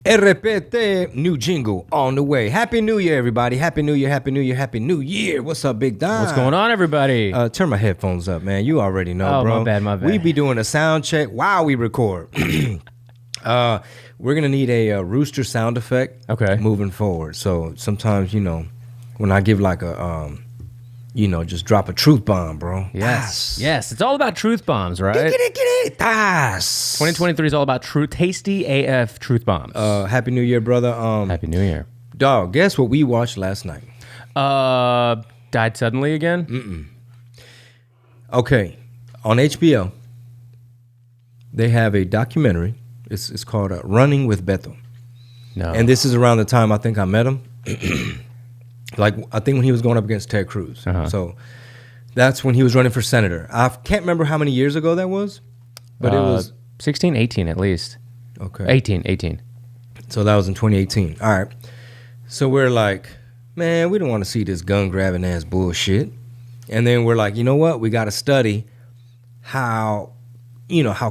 RPT, new jingle on the way. Happy New Year, everybody. Happy New Year, Happy New Year, Happy New Year. What's up, Big Don? What's going on, everybody? Turn my headphones up, man. You already know, bro. My bad. We be doing a sound check while we record. We're going to need a rooster sound effect moving forward. So sometimes, when I give like a, just drop a truth bomb, bro. Yes. Yes. It's all about truth bombs, right? 2023 is all about tasty AF truth bombs. Happy New Year, brother. Happy New Year. Dog, guess what we watched last night? Died suddenly again? Okay. On HBO, they have a documentary. It's called Running with Beto. No. And this is around the time I think I met him. Like, I think when he was going up against Ted Cruz. So that's when he was running for senator. I can't remember how many years ago that was, but it was 16, 18 at least. Okay. 18. So that was in 2018. All right. So we're like, man, we don't want to see this gun grabbing ass bullshit. And then we're like, you know what? We got to study how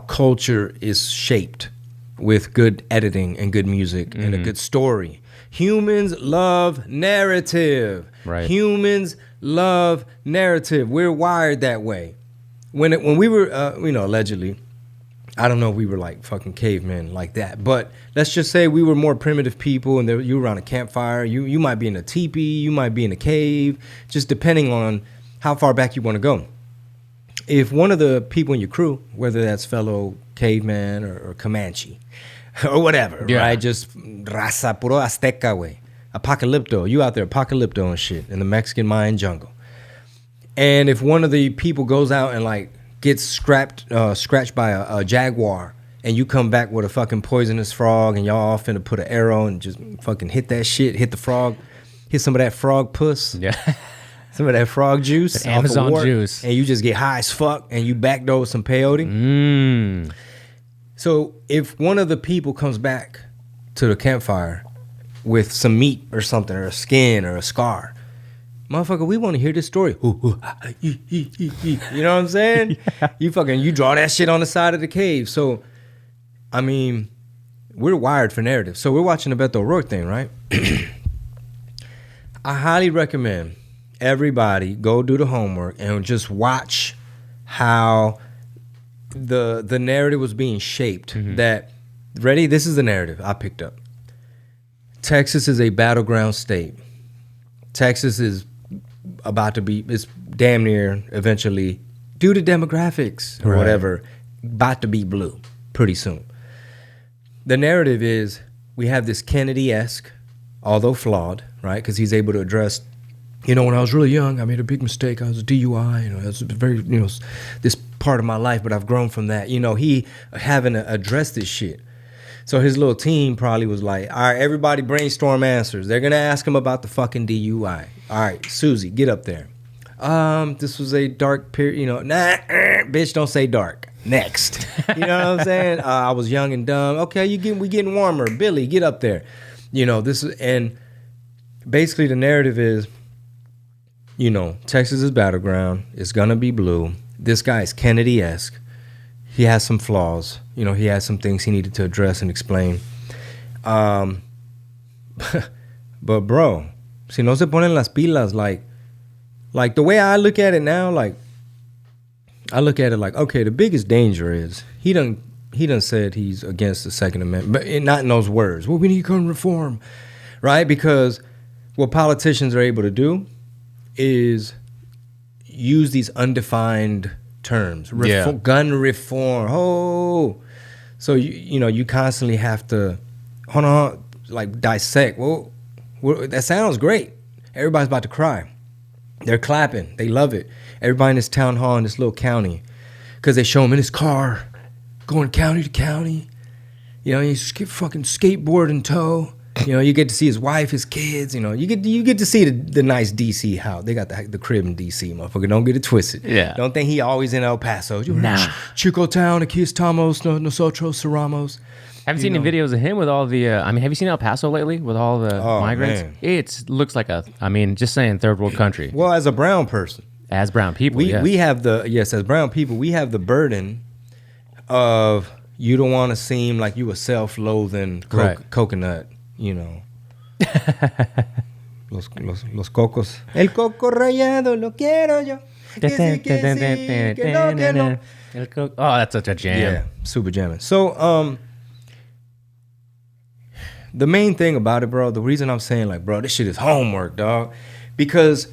culture is shaped with good editing and good music and a good story. Humans love narrative. Right. Humans love narrative. We're wired that way. When we were, allegedly, I don't know if we were like fucking cavemen like that, but let's just say we were more primitive people, and you were around a campfire. You might be in a teepee, you might be in a cave, just depending on how far back you want to go. If one of the people in your crew, whether that's fellow caveman or Comanche, or whatever, right? Just raza puro Azteca way. Apocalypto. You out there apocalypto and shit in the Mexican Mayan jungle. And if one of the people goes out and like gets scratched by a jaguar, and you come back with a fucking poisonous frog, and y'all all finna put an arrow and just fucking hit that shit, hit the frog, hit some of that frog puss. Yeah. Some of that frog juice. That Amazon juice. And you just get high as fuck, and you backdoor with some peyote. So if one of the people comes back to the campfire with some meat or something, or a skin or a scar, motherfucker, we want to hear this story. You know what I'm saying? Yeah. You draw that shit on the side of the cave. So, I mean, we're wired for narrative. So we're watching the Beto O'Rourke thing, right? I highly recommend everybody go do the homework and just watch how the narrative was being shaped. That, ready? This is the narrative I picked up. Texas is a battleground state. Texas is about to be, it's damn near eventually, due to demographics or whatever, about to be blue pretty soon. The narrative is we have this Kennedy-esque, although flawed, right? Because he's able to address, when I was really young, I made a big mistake. I was a DUI, that's very, this part of my life, but I've grown from that. He having to address this shit. So his little team probably was like, all right, everybody brainstorm answers. They're going to ask him about the fucking DUI. All right, Susie, get up there. This was a dark period, bitch, don't say dark. Next. You know what I'm saying? I was young and dumb. Okay, we getting warmer. Billy, get up there. And basically the narrative is, Texas is battleground. It's going to be blue. This guy is Kennedy-esque. He has some flaws. He has some things he needed to address and explain. But bro, si no se ponen las pilas, like the way I look at it now, I look at it like, okay, the biggest danger is he done said he's against the Second Amendment, but not in those words. Well, we need gun reform, right? Because what politicians are able to do is use these undefined terms. Gun reform. Oh, so you constantly have to hold on, like dissect. Well, that sounds great. Everybody's about to cry. They're clapping. They love it. Everybody in this town hall in this little county, because they show him in his car going county to county. He's fucking skateboard in tow. You get to see his wife, his kids. You get to see the nice DC house. They got the crib in DC, motherfucker. Don't get it twisted. Yeah. Don't think he always in El Paso. Nah. Chico Town, aquí estamos, nosotros cerramos. Haven't seen any videos of him with all the. Have you seen El Paso lately with all the migrants? Man. It looks like just saying third world country. Well, as a brown person, as brown people, we have as brown people, we have the burden of you don't want to seem like you a self-loathing coconut, you know. Los cocos. El coco rayado lo quiero yo. Oh, that's such a jam. Yeah, super jamming. So, the main thing about it, bro, the reason I'm saying, like, bro, this shit is homework, dog, because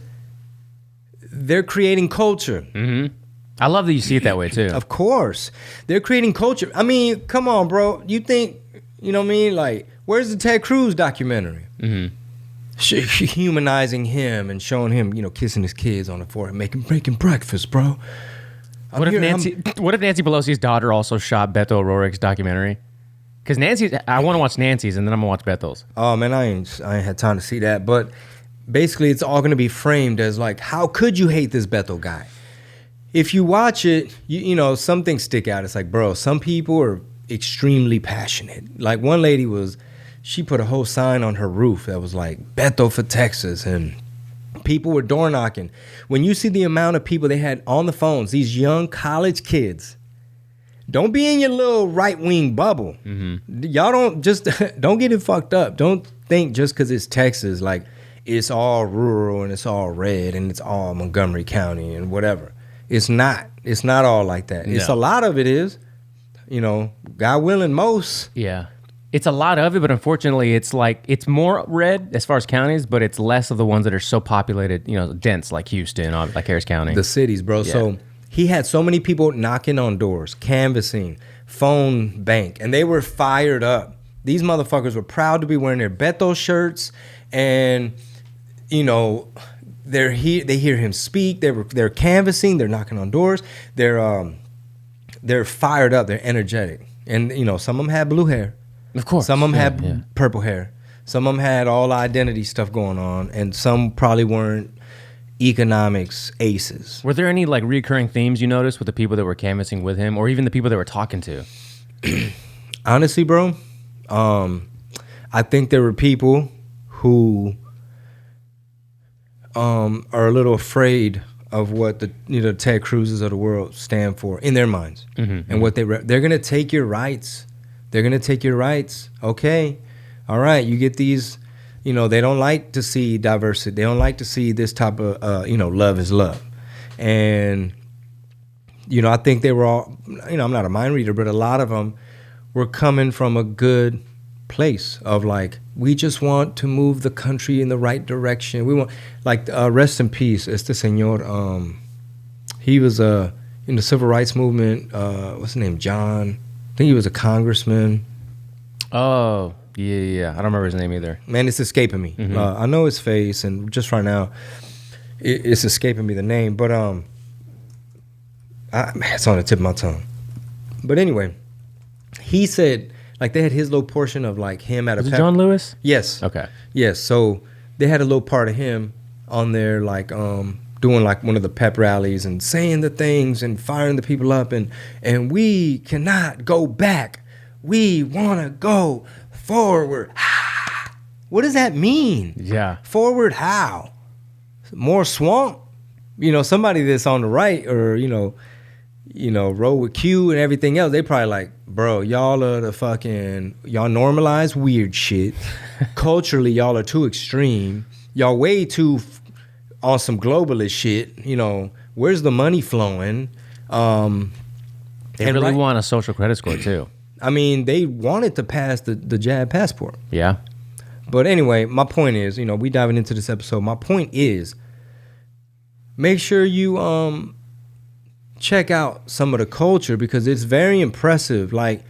they're creating culture. Mm-hmm. I love that you see it that way, too. Of course. They're creating culture. I mean, come on, bro. You think, you know what I mean? Like, where's the Ted Cruz documentary? Mm-hmm. Humanizing him and showing him, you know, kissing his kids on the forehead, making breakfast, bro. What if Nancy Pelosi's daughter also shot Beto O'Rourke's documentary? Because I want to watch Nancy's and then I'm going to watch Beto's. Oh, man, I ain't had time to see that. But basically, it's all going to be framed as like, how could you hate this Beto guy? If you watch it, you know, some things stick out. It's like, bro, some people are extremely passionate. Like one lady she put a whole sign on her roof that was like, Beto for Texas, and people were door knocking. When you see the amount of people they had on the phones, these young college kids, don't be in your little right-wing bubble. Mm-hmm. Y'all don't get it fucked up. Don't think just because it's Texas, like it's all rural and it's all red and it's all Montgomery County and whatever. It's not. It's not all like that. No. It's a lot of it is, you know, God willing, most. Yeah. It's a lot of it, but unfortunately, it's like it's more red as far as counties, but it's less of the ones that are so populated, you know, dense like Houston, like Harris County. The cities, bro. Yeah. So he had so many people knocking on doors, canvassing, phone bank, and they were fired up. These motherfuckers were proud to be wearing their Beto shirts, and you know, they hear him speak. They're canvassing. They're knocking on doors. They're fired up. They're energetic, and you know, some of them had blue hair. Of course. Some of them had purple hair. Some of them had all identity stuff going on, and some probably weren't economics aces. Were there any like recurring themes you noticed with the people that were canvassing with him, or even the people that were talking to? Honestly, bro, I think there were people who are a little afraid of what the Ted Cruz's of the world stand for in their minds, and what they're gonna take your rights. They're going to take your rights. Okay. All right. You get these, you know, they don't like to see diversity. They don't like to see this type of, you know, love is love. And, you know, I think they were all, you know, I'm not a mind reader, but a lot of them were coming from a good place of like, we just want to move the country in the right direction. We want, like, rest in peace, este señor. He was in the civil rights movement. What's his name? John. I think he was a congressman. Oh, yeah. I don't remember his name either. Man, it's escaping me. Mm-hmm. I know his face, and just right now, it's escaping me the name. But it's on the tip of my tongue. But anyway, he said, like, they had his little portion of, like, him at was it John Lewis? Yes. Okay. Yes, so they had a little part of him on there, like, doing like one of the pep rallies and saying the things and firing the people up and we cannot go back. We want to go forward. What does that mean? Yeah. Forward how? More swamp? You know, somebody that's on the right or, you know, roll with Q and everything else, they probably like, bro, y'all are y'all normalize weird shit. Culturally, y'all are too extreme. Y'all way too on some globalist shit, you know, where's the money flowing? They really want a social credit score too. I mean, they wanted to pass the jab passport. Yeah. But anyway, my point is, you know, we diving into this episode. My point is, make sure you check out some of the culture because it's very impressive. Like,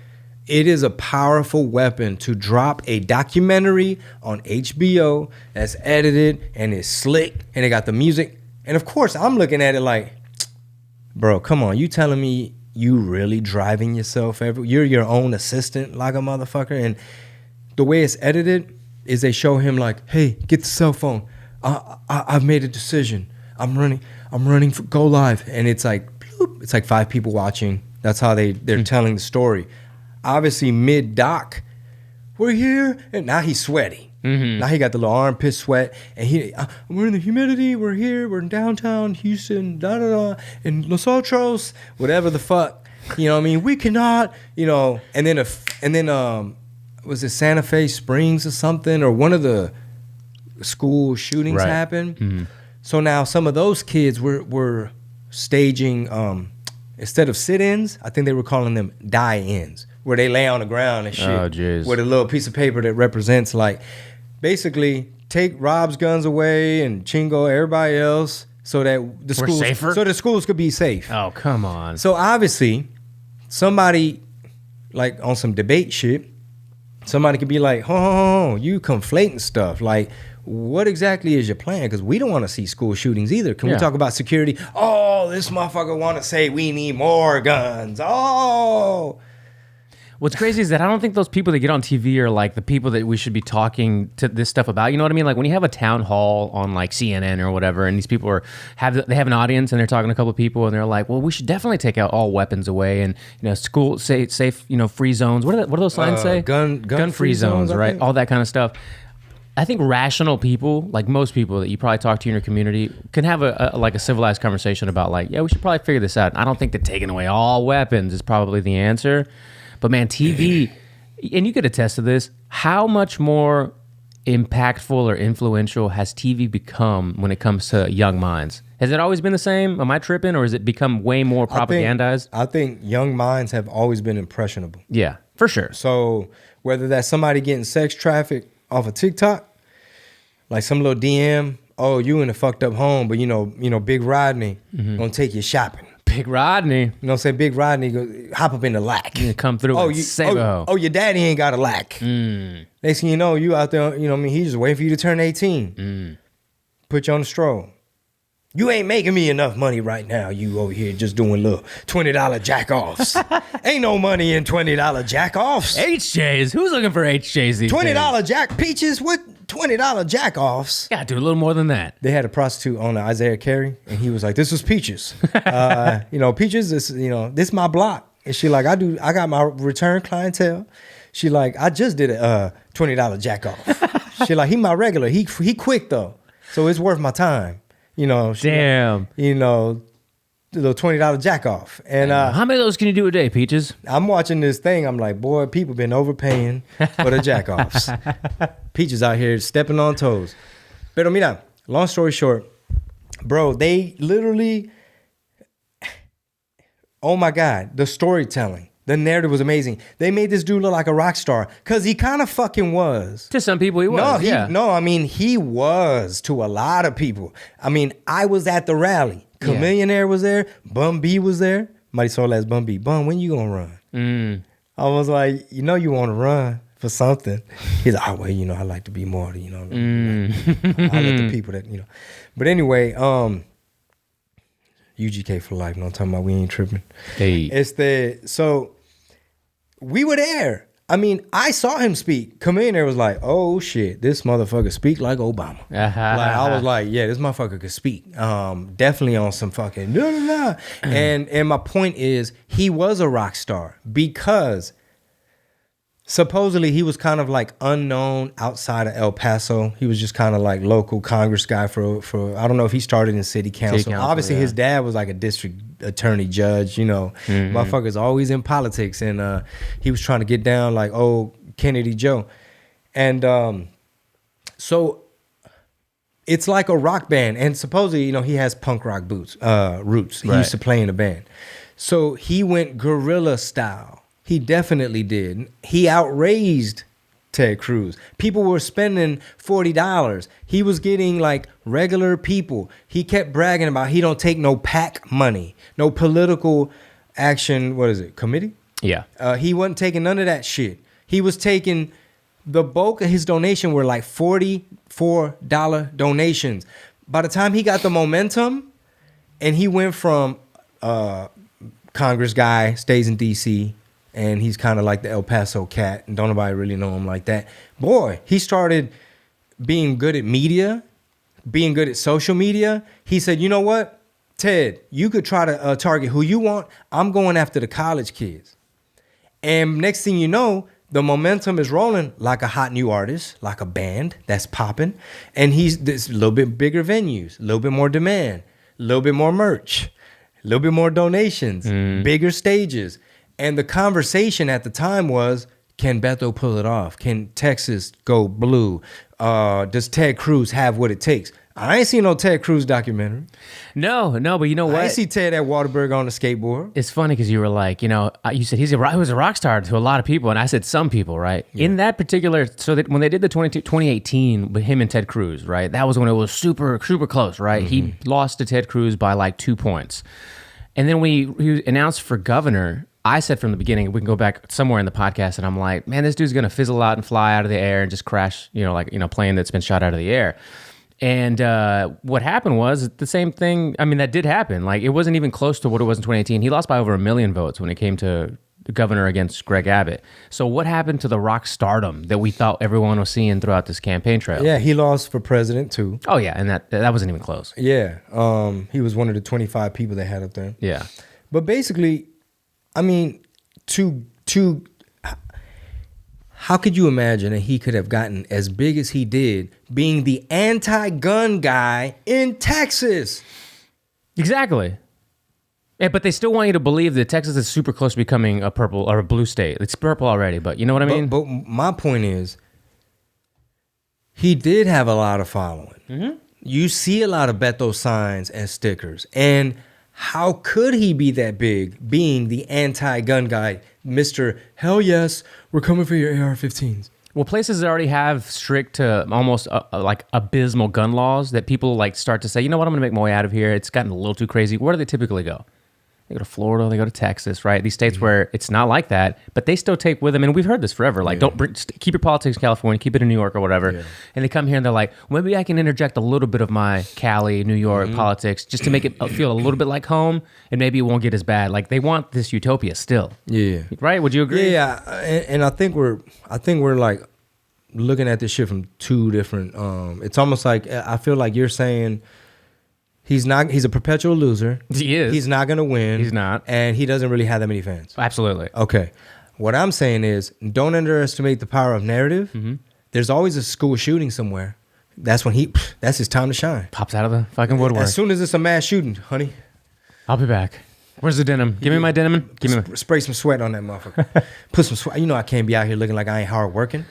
it is a powerful weapon to drop a documentary on HBO that's edited and is slick and it got the music. And of course, I'm looking at it like, bro, come on. You telling me you really driving yourself you're your own assistant like a motherfucker? And the way it's edited is they show him like, hey, get the cell phone. I've made a decision. I'm running for go live. And it's like, bloop, it's like 5 people watching. That's how they're telling the story. Obviously, mid-doc, we're here, and now he's sweaty. Mm-hmm. Now he got the little armpit sweat, and we're in the humidity, we're here, we're in downtown Houston, da-da-da, in Los Otros, whatever the fuck. You know what I mean? We cannot, and then was it Santa Fe Springs or something, or one of the school shootings happened. Mm-hmm. So now some of those kids were staging, instead of sit-ins, I think they were calling them die-ins, where they lay on the ground and shit. Oh, jeez. With a little piece of paper that represents, like, basically take Rob's guns away and Chingo, everybody else, so that the schools could be safe. Oh, come on. So obviously, somebody, like, on some debate shit, somebody could be like, you conflating stuff. Like, what exactly is your plan? Because we don't want to see school shootings either. Can we talk about security? Oh, this motherfucker want to say we need more guns. Oh. What's crazy is that I don't think those people that get on TV are like the people that we should be talking to this stuff about. You know what I mean? Like when you have a town hall on like CNN or whatever, and these people have an audience and they're talking to a couple of people and they're like, well, we should definitely take out all weapons away and school safe, free zones. What do those signs say? Gun free zones, right? All that kind of stuff. I think rational people, like most people that you probably talk to in your community, can have a civilized conversation about like, yeah, we should probably figure this out. I don't think that taking away all weapons is probably the answer. But man, TV, and you could attest to this, how much more impactful or influential has TV become when it comes to young minds? Has it always been the same? Am I tripping? Or has it become way more propagandized? I think young minds have always been impressionable. Yeah, for sure. So whether that's somebody getting sex trafficked off of TikTok, like some little DM, oh, you in a fucked up home, but Big Rodney gonna take you shopping. Big Rodney. You know what I'm saying? Big Rodney go hop up in the lack. You come through and save a hoe. Oh, your daddy ain't got a lack. Next thing you know, you out there, he's just waiting for you to turn 18. Put you on the stroll. You ain't making me enough money right now. You over here just doing little $20 jack-offs. Ain't no money in $20 jack-offs. HJs. Who's looking for HJs these $20 jack peaches with $20 jack-offs. Yeah, do a little more than that. They had a prostitute on Isaiah Carey, and he was like, "This was Peaches. Peaches. This my block." And she like, I got my return clientele. She like, I just did a $20 jack-off. She like, he my regular. He quick though, so it's worth my time. Damn. The little $20 jack off. And how many of those can you do a day, Peaches? I'm watching this thing. I'm like, boy, people been overpaying for the jack offs. Peaches out here stepping on toes. Pero mira, long story short, bro, they literally, oh my God, the storytelling, the narrative was amazing. They made this dude look like a rock star because he kind of fucking was. To some people, he was. He was to a lot of people. I mean, I was at the rally. Chameleonaire was there. Bun B was there. Marisol asked Bun B, Bun, when you gonna run? I was like, you want to run for something. He's like, I like to be more, I let the people that, But anyway, UGK for life. No, I'm talking about we ain't tripping. Hey. So we were there. I mean, I saw him speak. Chameleonaire was like, oh shit, this motherfucker speak like Obama. Like I was like, yeah, this motherfucker could speak. Definitely on some fucking And my point is, he was a rock star because supposedly he was kind of like unknown outside of El Paso. He was just kind of like local Congress guy for I don't know if he started in city council. Obviously his dad was like a district attorney judge, motherfuckers always in politics, and he was trying to get down like old Kennedy Joe. And so it's like a rock band, and supposedly he has punk rock roots. He used to play in a band. So he went guerrilla style. He definitely did. He outraised Ted Cruz. People were spending $40. He was getting like regular people. He kept bragging about he don't take no PAC money, no political action. What is it? Committee? Yeah. He wasn't taking none of that shit. He was taking the bulk of his donation were like $44 donations. By the time he got the momentum, and he went from Congress guy, stays in D.C., and he's kind of like the El Paso cat, and don't nobody really know him like that. Boy, he started being good at media, being good at social media. He said, you know what, Ted, you could try to target who you want. I'm going after the college kids. And next thing you know, the momentum is rolling like a hot new artist, like a band that's popping. And he's this little bit bigger venues, a little bit more demand, a little bit more merch, little bit more donations, bigger stages. And the conversation at the time was, can Beto pull it off? Can Texas go blue? Does Ted Cruz have what it takes? I ain't seen no Ted Cruz documentary. No, but you know what? I see Ted at Waterburg on a skateboard. It's funny because you were like, you said he was a rock star to a lot of people, and I said some people, right? Yeah. In that particular, so that when they did the 2018 with him and Ted Cruz, right? That was when it was super, super close, right? He lost to Ted Cruz by like 2 points. And then he announced for governor. I said from the beginning, we can go back somewhere in the podcast, and I'm like, man, this dude's going to fizzle out and fly out of the air and just crash, plane that's been shot out of the air. And what happened was the same thing. I mean, that did happen. Like, it wasn't even close to what it was in 2018. He lost by over 1 million votes when it came to the governor against Greg Abbott. So what happened to the rock stardom that we thought everyone was seeing throughout this campaign trail? Yeah, he lost for president too. Oh yeah, and that wasn't even close. Yeah, he was one of the 25 people they had up there. Yeah, but basically, I mean, how could you imagine that he could have gotten as big as he did being the anti-gun guy in Texas? Exactly. Yeah, but they still want you to believe that Texas is super close to becoming a purple or a blue state. It's purple already, but you know what I mean? But my point is, he did have a lot of following. Mm-hmm. You see a lot of Beto signs and stickers. And how could he be that big being the anti-gun guy? Mr. Hell yes, we're coming for your AR-15s. Well, places that already have strict, almost like abysmal gun laws that people like start to say, you know what, I'm going to make my way out of here. It's gotten a little too crazy. Where do they typically go? They go to Florida, they go to Texas, right? These states where it's not like that, but they still take with them, and we've heard this forever, like keep your politics in California, keep it in New York or whatever. Yeah. And they come here and they're like, well, maybe I can interject a little bit of my Cali, New York politics just to make it feel a little bit like home, and maybe it won't get as bad. Like, they want this utopia still. Yeah. Right? Would you agree? Yeah. And I think we're like looking at this shit from two different, it's almost like, I feel like you're saying, he's a perpetual loser. He is. He's not going to win. He's not. And he doesn't really have that many fans. Absolutely. Okay. What I'm saying is, don't underestimate the power of narrative. Mm-hmm. There's always a school shooting somewhere. That's his time to shine. Pops out of the fucking woodwork. As soon as it's a mass shooting, honey. I'll be back. Where's the denim? Give me my denim. Spray some sweat on that motherfucker. Put some sweat. I can't be out here looking like I ain't hard working.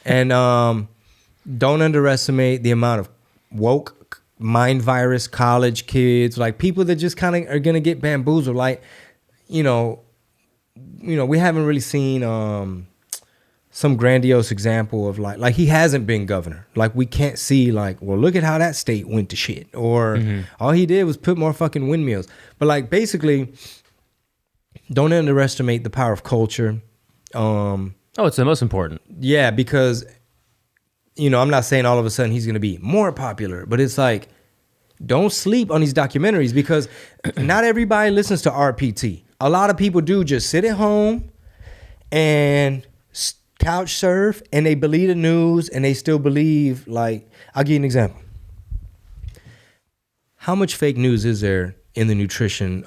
And don't underestimate the amount of woke mind virus college kids, like people that just kind of are gonna get bamboozled. Like, we haven't really seen some grandiose example of like he hasn't been governor. Like, we can't see like, well, look at how that state went to shit, or all he did was put more fucking windmills. But like, basically, don't underestimate the power of culture. It's the most important. Yeah, because I'm not saying all of a sudden he's going to be more popular, but it's like, don't sleep on these documentaries, because not everybody listens to RPT. A lot of people do just sit at home and couch surf, and they believe the news, and they still believe, like, I'll give you an example. How much fake news is there in the nutrition,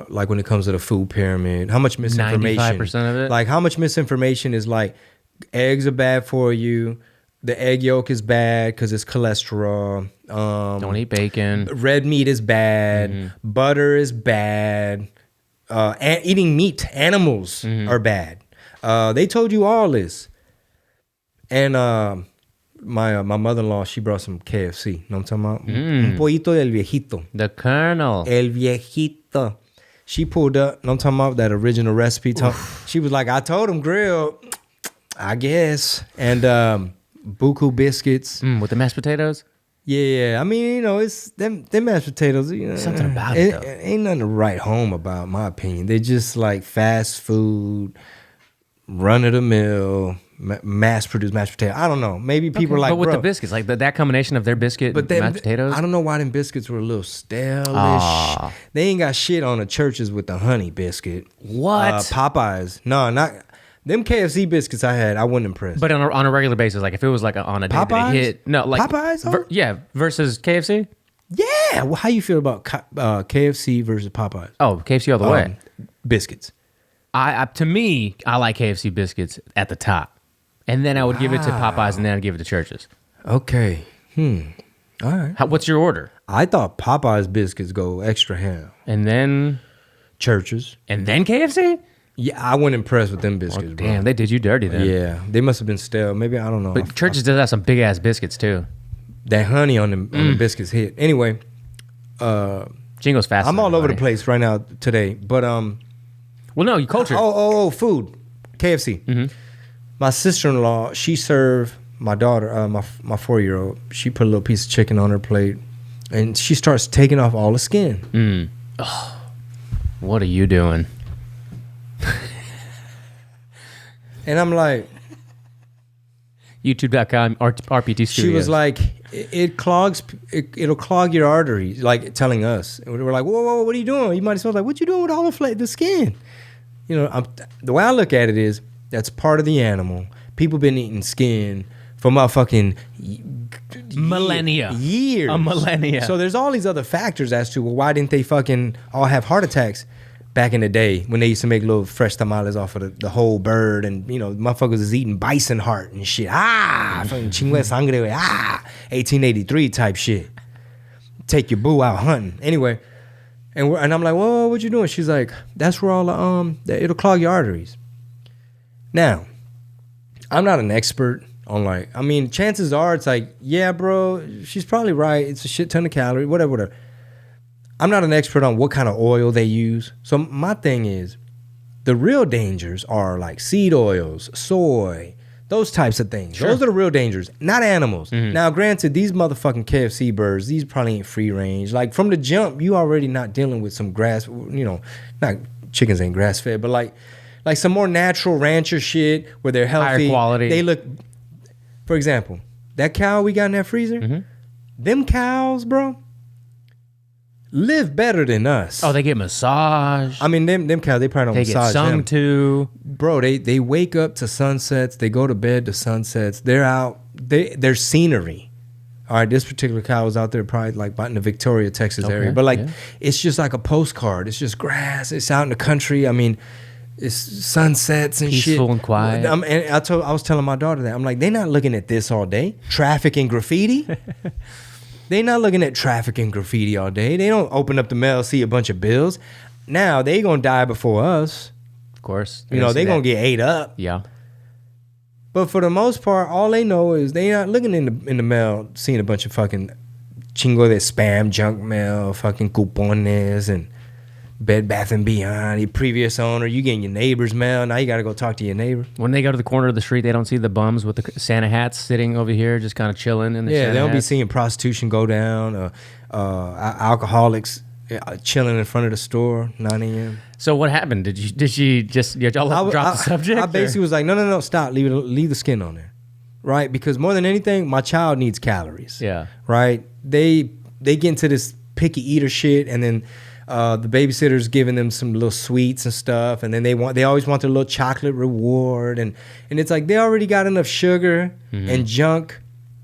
like when it comes to the food pyramid? How much misinformation? 95% of it. Like, how much misinformation is like, eggs are bad for you, the egg yolk is bad because it's cholesterol. Don't eat bacon. Red meat is bad. Butter is bad. Eating meat, animals are bad. They told you all this. And my mother-in-law, she brought some KFC. You know what I'm talking about? Un pollito del viejito. The Colonel. El viejito. She pulled up, you know what I'm talking about, that original recipe. She was like, I told him grill, I guess. And buku biscuits. With the mashed potatoes? Yeah. I mean, it's them mashed potatoes. Something about it, though. Ain't nothing to write home about, in my opinion. They're just like fast food, run-of-the-mill, mass-produced mashed potato. I don't know. Maybe people are like, but with the biscuits, like that combination of their biscuit and mashed potatoes? I don't know why them biscuits were a little stale-ish. They ain't got shit on the churches with the honey biscuit. What? Popeyes. No, not... Them KFC biscuits I wasn't impressed. But on a regular basis, like if it was like on a day hit, no, like Popeyes, versus KFC. Yeah, well, how you feel about KFC versus Popeyes? Oh, KFC all the way. Biscuits. To me, I like KFC biscuits at the top, and then I would give it to Popeyes, and then I'd give it to Church's. Okay. All right. What's your order? I thought Popeye's biscuits go extra ham. And then Churches. KFC? Yeah, I wasn't impressed with them biscuits, bro. Damn, they did you dirty then. Yeah, they must have been stale. Maybe, I don't know. But Churches does have some big ass biscuits too. That honey on the biscuits hit. Anyway, Jingo's fast. I'm all over the place right now today. But well, no, you cultured. Oh, food. KFC. Mm-hmm. My sister-in-law, she served my daughter, my 4-year-old. She put a little piece of chicken on her plate, and she starts taking off all the skin. Oh, what are you doing? And I'm like, YouTube.com RPT Studios. she was like, it'll clog your arteries, like telling us. And we were like, whoa, what are you doing? You might as well like, what you doing with all the skin? You know, the way I look at it is, that's part of the animal. People been eating skin for motherfucking millennia. Years. A millennia. So there's all these other factors as to, well, why didn't they fucking all have heart attacks back in the day when they used to make little fresh tamales off of the whole bird, and, you know, motherfuckers is eating bison heart and shit. Fucking Chingo Sangre, 1883 type shit. Take your boo out hunting. Anyway, and I'm like, whoa, what you doing? She's like, that's where all it'll clog your arteries. Now, I'm not an expert on, like, I mean, chances are it's like, yeah, bro, she's probably right. It's a shit ton of calories, whatever. I'm not an expert on what kind of oil they use. So my thing is, the real dangers are like seed oils, soy, those types of things. Sure. Those are the real dangers, not animals. Mm-hmm. Now, granted, these motherfucking KFC birds, these probably ain't free range. Like, from the jump, you already not dealing with some grass, you know, not chickens ain't grass fed, but like some more natural rancher shit where they're healthy. Higher quality. They look, for example, that cow we got in that freezer, them cows, bro, live better than us. Oh, they get massage. I mean, them cows, they probably don't massage them. They get sung to. Bro, they wake up to sunsets. They go to bed to sunsets. They're out. They're scenery. All right, this particular cow was out there probably like in the Victoria, Texas area. But like, it's just like a postcard. It's just grass. It's out in the country. I mean, it's sunsets and peaceful shit. Peaceful and quiet. And I was telling my daughter that. I'm like, they're not looking at this all day. Traffic and graffiti. They not looking at traffic and graffiti all day. They don't open up the mail, see a bunch of bills. Now they gonna die before us. Of course. You know, they gonna get ate up. Yeah. But for the most part, all they know is they not looking in the mail, seeing a bunch of fucking chingo de spam, junk mail, fucking cupones, and Bed Bath & Beyond, your previous owner. You getting your neighbor's mail. Now you got to go talk to your neighbor. When they go to the corner of the street, they don't see the bums with the Santa hats sitting over here, just kind of chilling in the Santa they don't hats. be seeing prostitution go down, alcoholics chilling in front of the store, 9 a.m. So what happened? Did y'all drop the subject? I basically was like, no, stop. Leave the skin on there, right? Because more than anything, my child needs calories. Yeah. Right? They get into this picky eater shit, and then the babysitter's giving them some little sweets and stuff, and then they always want their little chocolate reward, and it's like they already got enough sugar and junk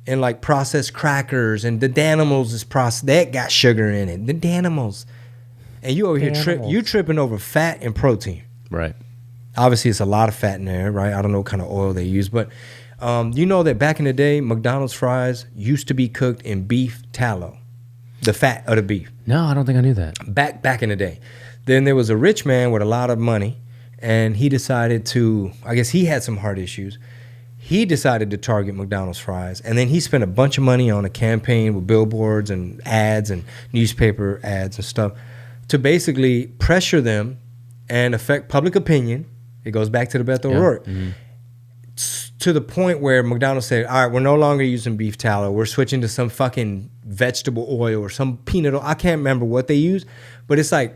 and like processed crackers, and the Danimals is processed, that got sugar in it. The Danimals, and you over here tripping over fat and protein. Right. Obviously, it's a lot of fat in there, right? I don't know what kind of oil they use, but you know that back in the day, McDonald's fries used to be cooked in beef tallow. The fat of the beef. No, I don't think I knew that. Back in the day. Then there was a rich man with a lot of money, and he decided to, I guess he had some heart issues. He decided to target McDonald's fries, and then he spent a bunch of money on a campaign with billboards and ads and newspaper ads and stuff to basically pressure them and affect public opinion. It goes back to the Beto Rhetoric. To the point where McDonald's said, all right, we're no longer using beef tallow. We're switching to some fucking vegetable oil or some peanut oil. I can't remember what they use, but it's like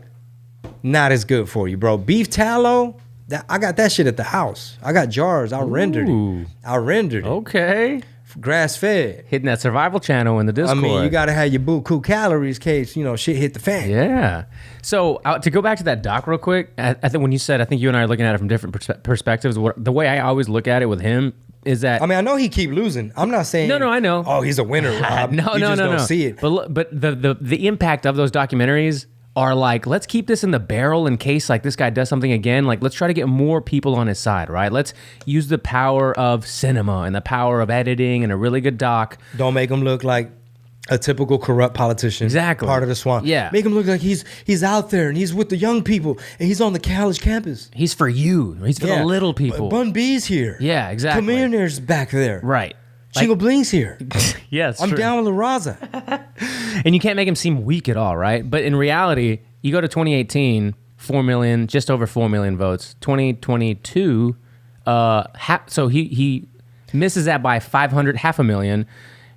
not as good for you, bro. Beef tallow, I got that shit at the house. I got jars. I rendered it. Okay. Grass fed. Hitting that survival channel in the Discord. I mean, you got to have your buku calories in case, shit hit the fan. Yeah. So to go back to that doc real quick, I think when you said, I think you and I are looking at it from different perspectives. The way I always look at it with him is that, I mean, I know he keep losing. I'm not saying. No, I know. Oh, he's a winner, Rob. No. Don't see it. But the impact of those documentaries are like, let's keep this in the barrel in case like this guy does something again. Like, let's try to get more people on his side, right? Let's use the power of cinema and the power of editing and a really good doc. Don't make him look like a typical corrupt politician. Exactly. Part of the swamp. Yeah. Make him look like he's out there and he's with the young people and he's on the college campus. He's for you. He's for the little people. Bun B's here. Yeah, exactly. Millionaire's back there. Right. Chingo Bling's here. Yeah, I'm true. down with La Raza. And you can't make him seem weak at all, right? But in reality, you go to 2018, 4 million, just over 4 million votes. 2022, so he misses that by 500,000.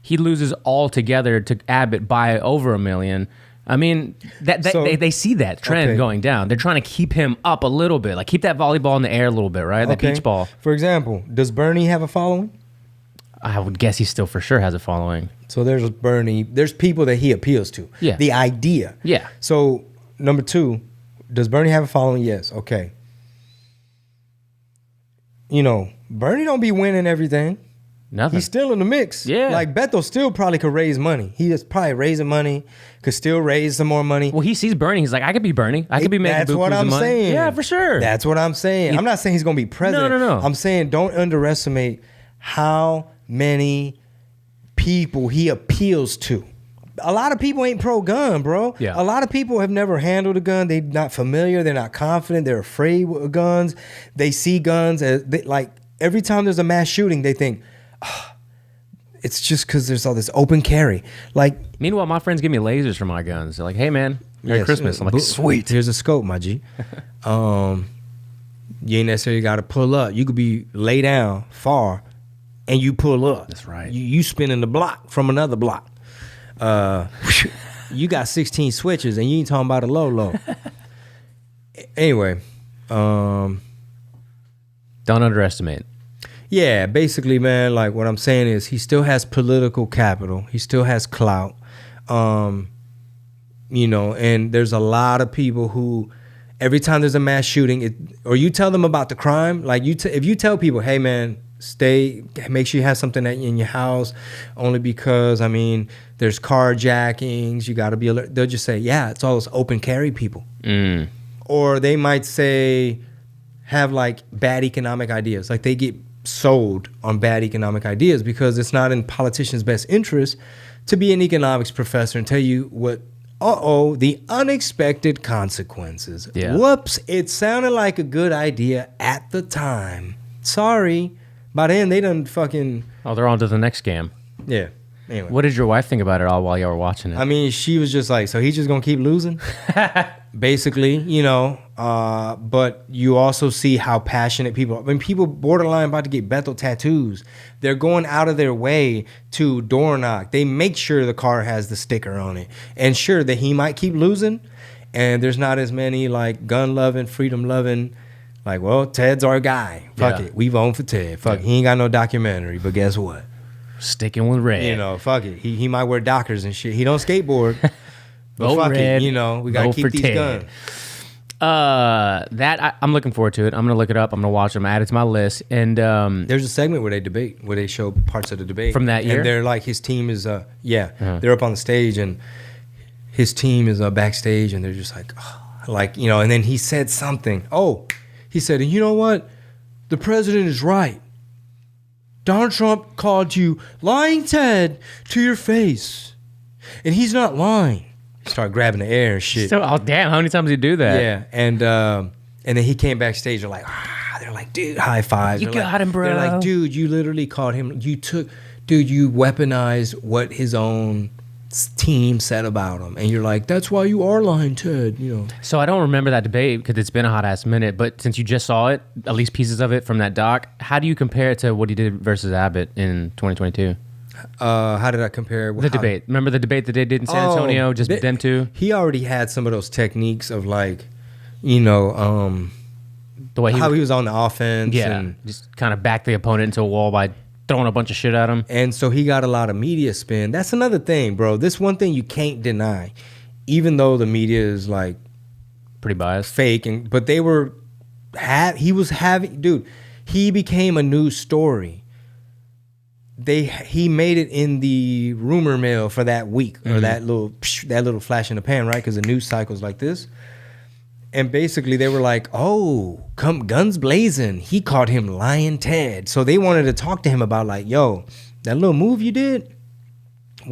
He loses altogether to Abbott by over 1 million. I mean, they see that trend going down. They're trying to keep him up a little bit, like keep that volleyball in the air a little bit, right? The beach ball. For example, does Bernie have a following? I would guess he still for sure has a following. So there's Bernie. There's people that he appeals to. Yeah. The idea. Yeah. So number 2, does Bernie have a following? Yes. Okay. You know, Bernie don't be winning everything. Nothing. He's still in the mix. Yeah. Like Beto still probably could raise money. He is probably raising money, could still raise some more money. Well, he sees Bernie. He's like, I could be Bernie. I could be making That's what I'm money. saying. Yeah, for sure. That's what I'm saying. I'm not saying he's going to be president. No. I'm saying don't underestimate how many people he appeals to. A lot of people ain't pro-gun, bro. Yeah. A lot of people have never handled a gun. They're not familiar. They're not confident. They're afraid with guns. They see guns as like every time there's a mass shooting, they think, it's just because there's all this open carry. Like, meanwhile, my friends give me lasers for my guns. They're like, hey, man, Merry Christmas. I'm like, sweet. Here's a scope, my G. You ain't necessarily got to pull up. You could be lay down far and you pull up. That's right. You spinning the block from another block. You got 16 switches and you ain't talking about a low. Anyway. Don't underestimate. Yeah, basically, man, like what I'm saying is he still has political capital. He still has clout. You know, and there's a lot of people who every time there's a mass shooting, or you tell them about the crime, like if you tell people, hey, man, make sure you have something in your house only because, I mean, there's carjackings, you got to be alert. They'll just say, yeah, it's all those open carry people. Or they might say, have like bad economic ideas. Like they get sold on bad economic ideas because it's not in politicians' best interest to be an economics professor and tell you what, the unexpected consequences. Yeah. Whoops, it sounded like a good idea at the time. Sorry. By then, they done fucking... Oh, they're on to the next scam. Yeah. Anyway. What did your wife think about it all while y'all were watching it? I mean, she was just like, so he's just going to keep losing? Basically, you know. But you also see how passionate people... I mean, people borderline about to get Beto tattoos. They're going out of their way to door knock. They make sure the car has the sticker on it. And sure, that he might keep losing. And there's not as many, like, gun-loving, freedom-loving... Like, well, Ted's our guy. Fuck it. We vote for Ted. Fuck it. He ain't got no documentary, but guess what? Sticking with red. You know, fuck it. He might wear Dockers and shit. He don't skateboard. But Vote fuck red, it. You know, we got to keep these Ted. guns. I'm looking forward to it. I'm going to look it up. I'm going to watch them. Add it to my list. And there's a segment where they debate, where they show parts of the debate. From that year? And they're like, his team is, they're up on the stage and his team is backstage and they're just like, you know, and then he said something. He said, and you know what? The president is right. Donald Trump called you lying Ted to your face. And he's not lying. Start grabbing the air and shit. So, damn, how many times did he do that? Yeah. And then he came backstage. They're like, dude, high fives. You got him, bro. They're like, dude, you literally called him. You weaponized what his own team said about him, and you're like, that's why you are lying, Ted, you know. So I don't remember that debate because it's been a hot ass minute, but since you just saw it, at least pieces of it from that doc, how do you compare it to what he did versus Abbott in 2022? How did I compare the debate? Remember the debate that they did in San Antonio, them two? He already had some of those techniques of like, you know, the way he was on the offense, and just kind of back the opponent into a wall by throwing a bunch of shit at him. And so he got a lot of media spin. That's another thing, bro. This one thing you can't deny. Even though the media is like pretty biased, fake, but he became a news story. He made it in the rumor mill for that week, or that little flash in the pan, right? Because the news cycle's like this. And basically they were like, oh, come guns blazing. He caught him lying Ted. So they wanted to talk to him about like, yo, that little move you did,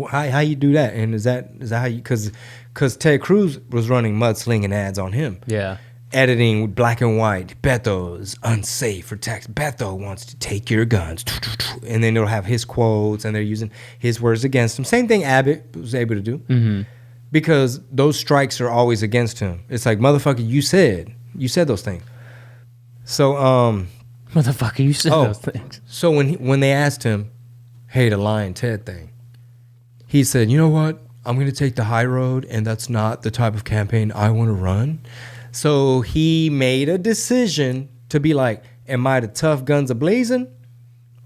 How you do that? And is that how you? Because Ted Cruz was running mudslinging ads on him. Yeah. Editing with black and white. Beto is unsafe for tax. Beto wants to take your guns. And then they'll have his quotes and they're using his words against him. Same thing Abbott was able to do. Mm-hmm. Because those strikes are always against him. It's like, motherfucker, you said those things. So, Motherfucker, you said those things. So when they asked him, hey, the Lion Ted thing, he said, you know what? I'm going to take the high road, and that's not the type of campaign I want to run. So he made a decision to be like, am I the tough guns a-blazing?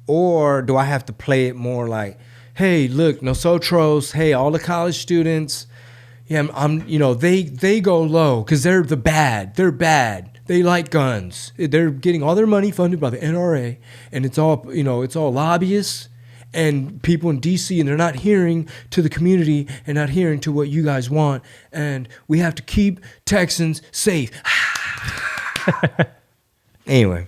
Or do I have to play it more like, hey, look, nosotros, hey, all the college students, yeah, I'm they go low because they're the bad. They're bad. They like guns. They're getting all their money funded by the NRA, and it's all lobbyists and people in DC, and they're not hearing to the community and not hearing to what you guys want. And we have to keep Texans safe. Anyway.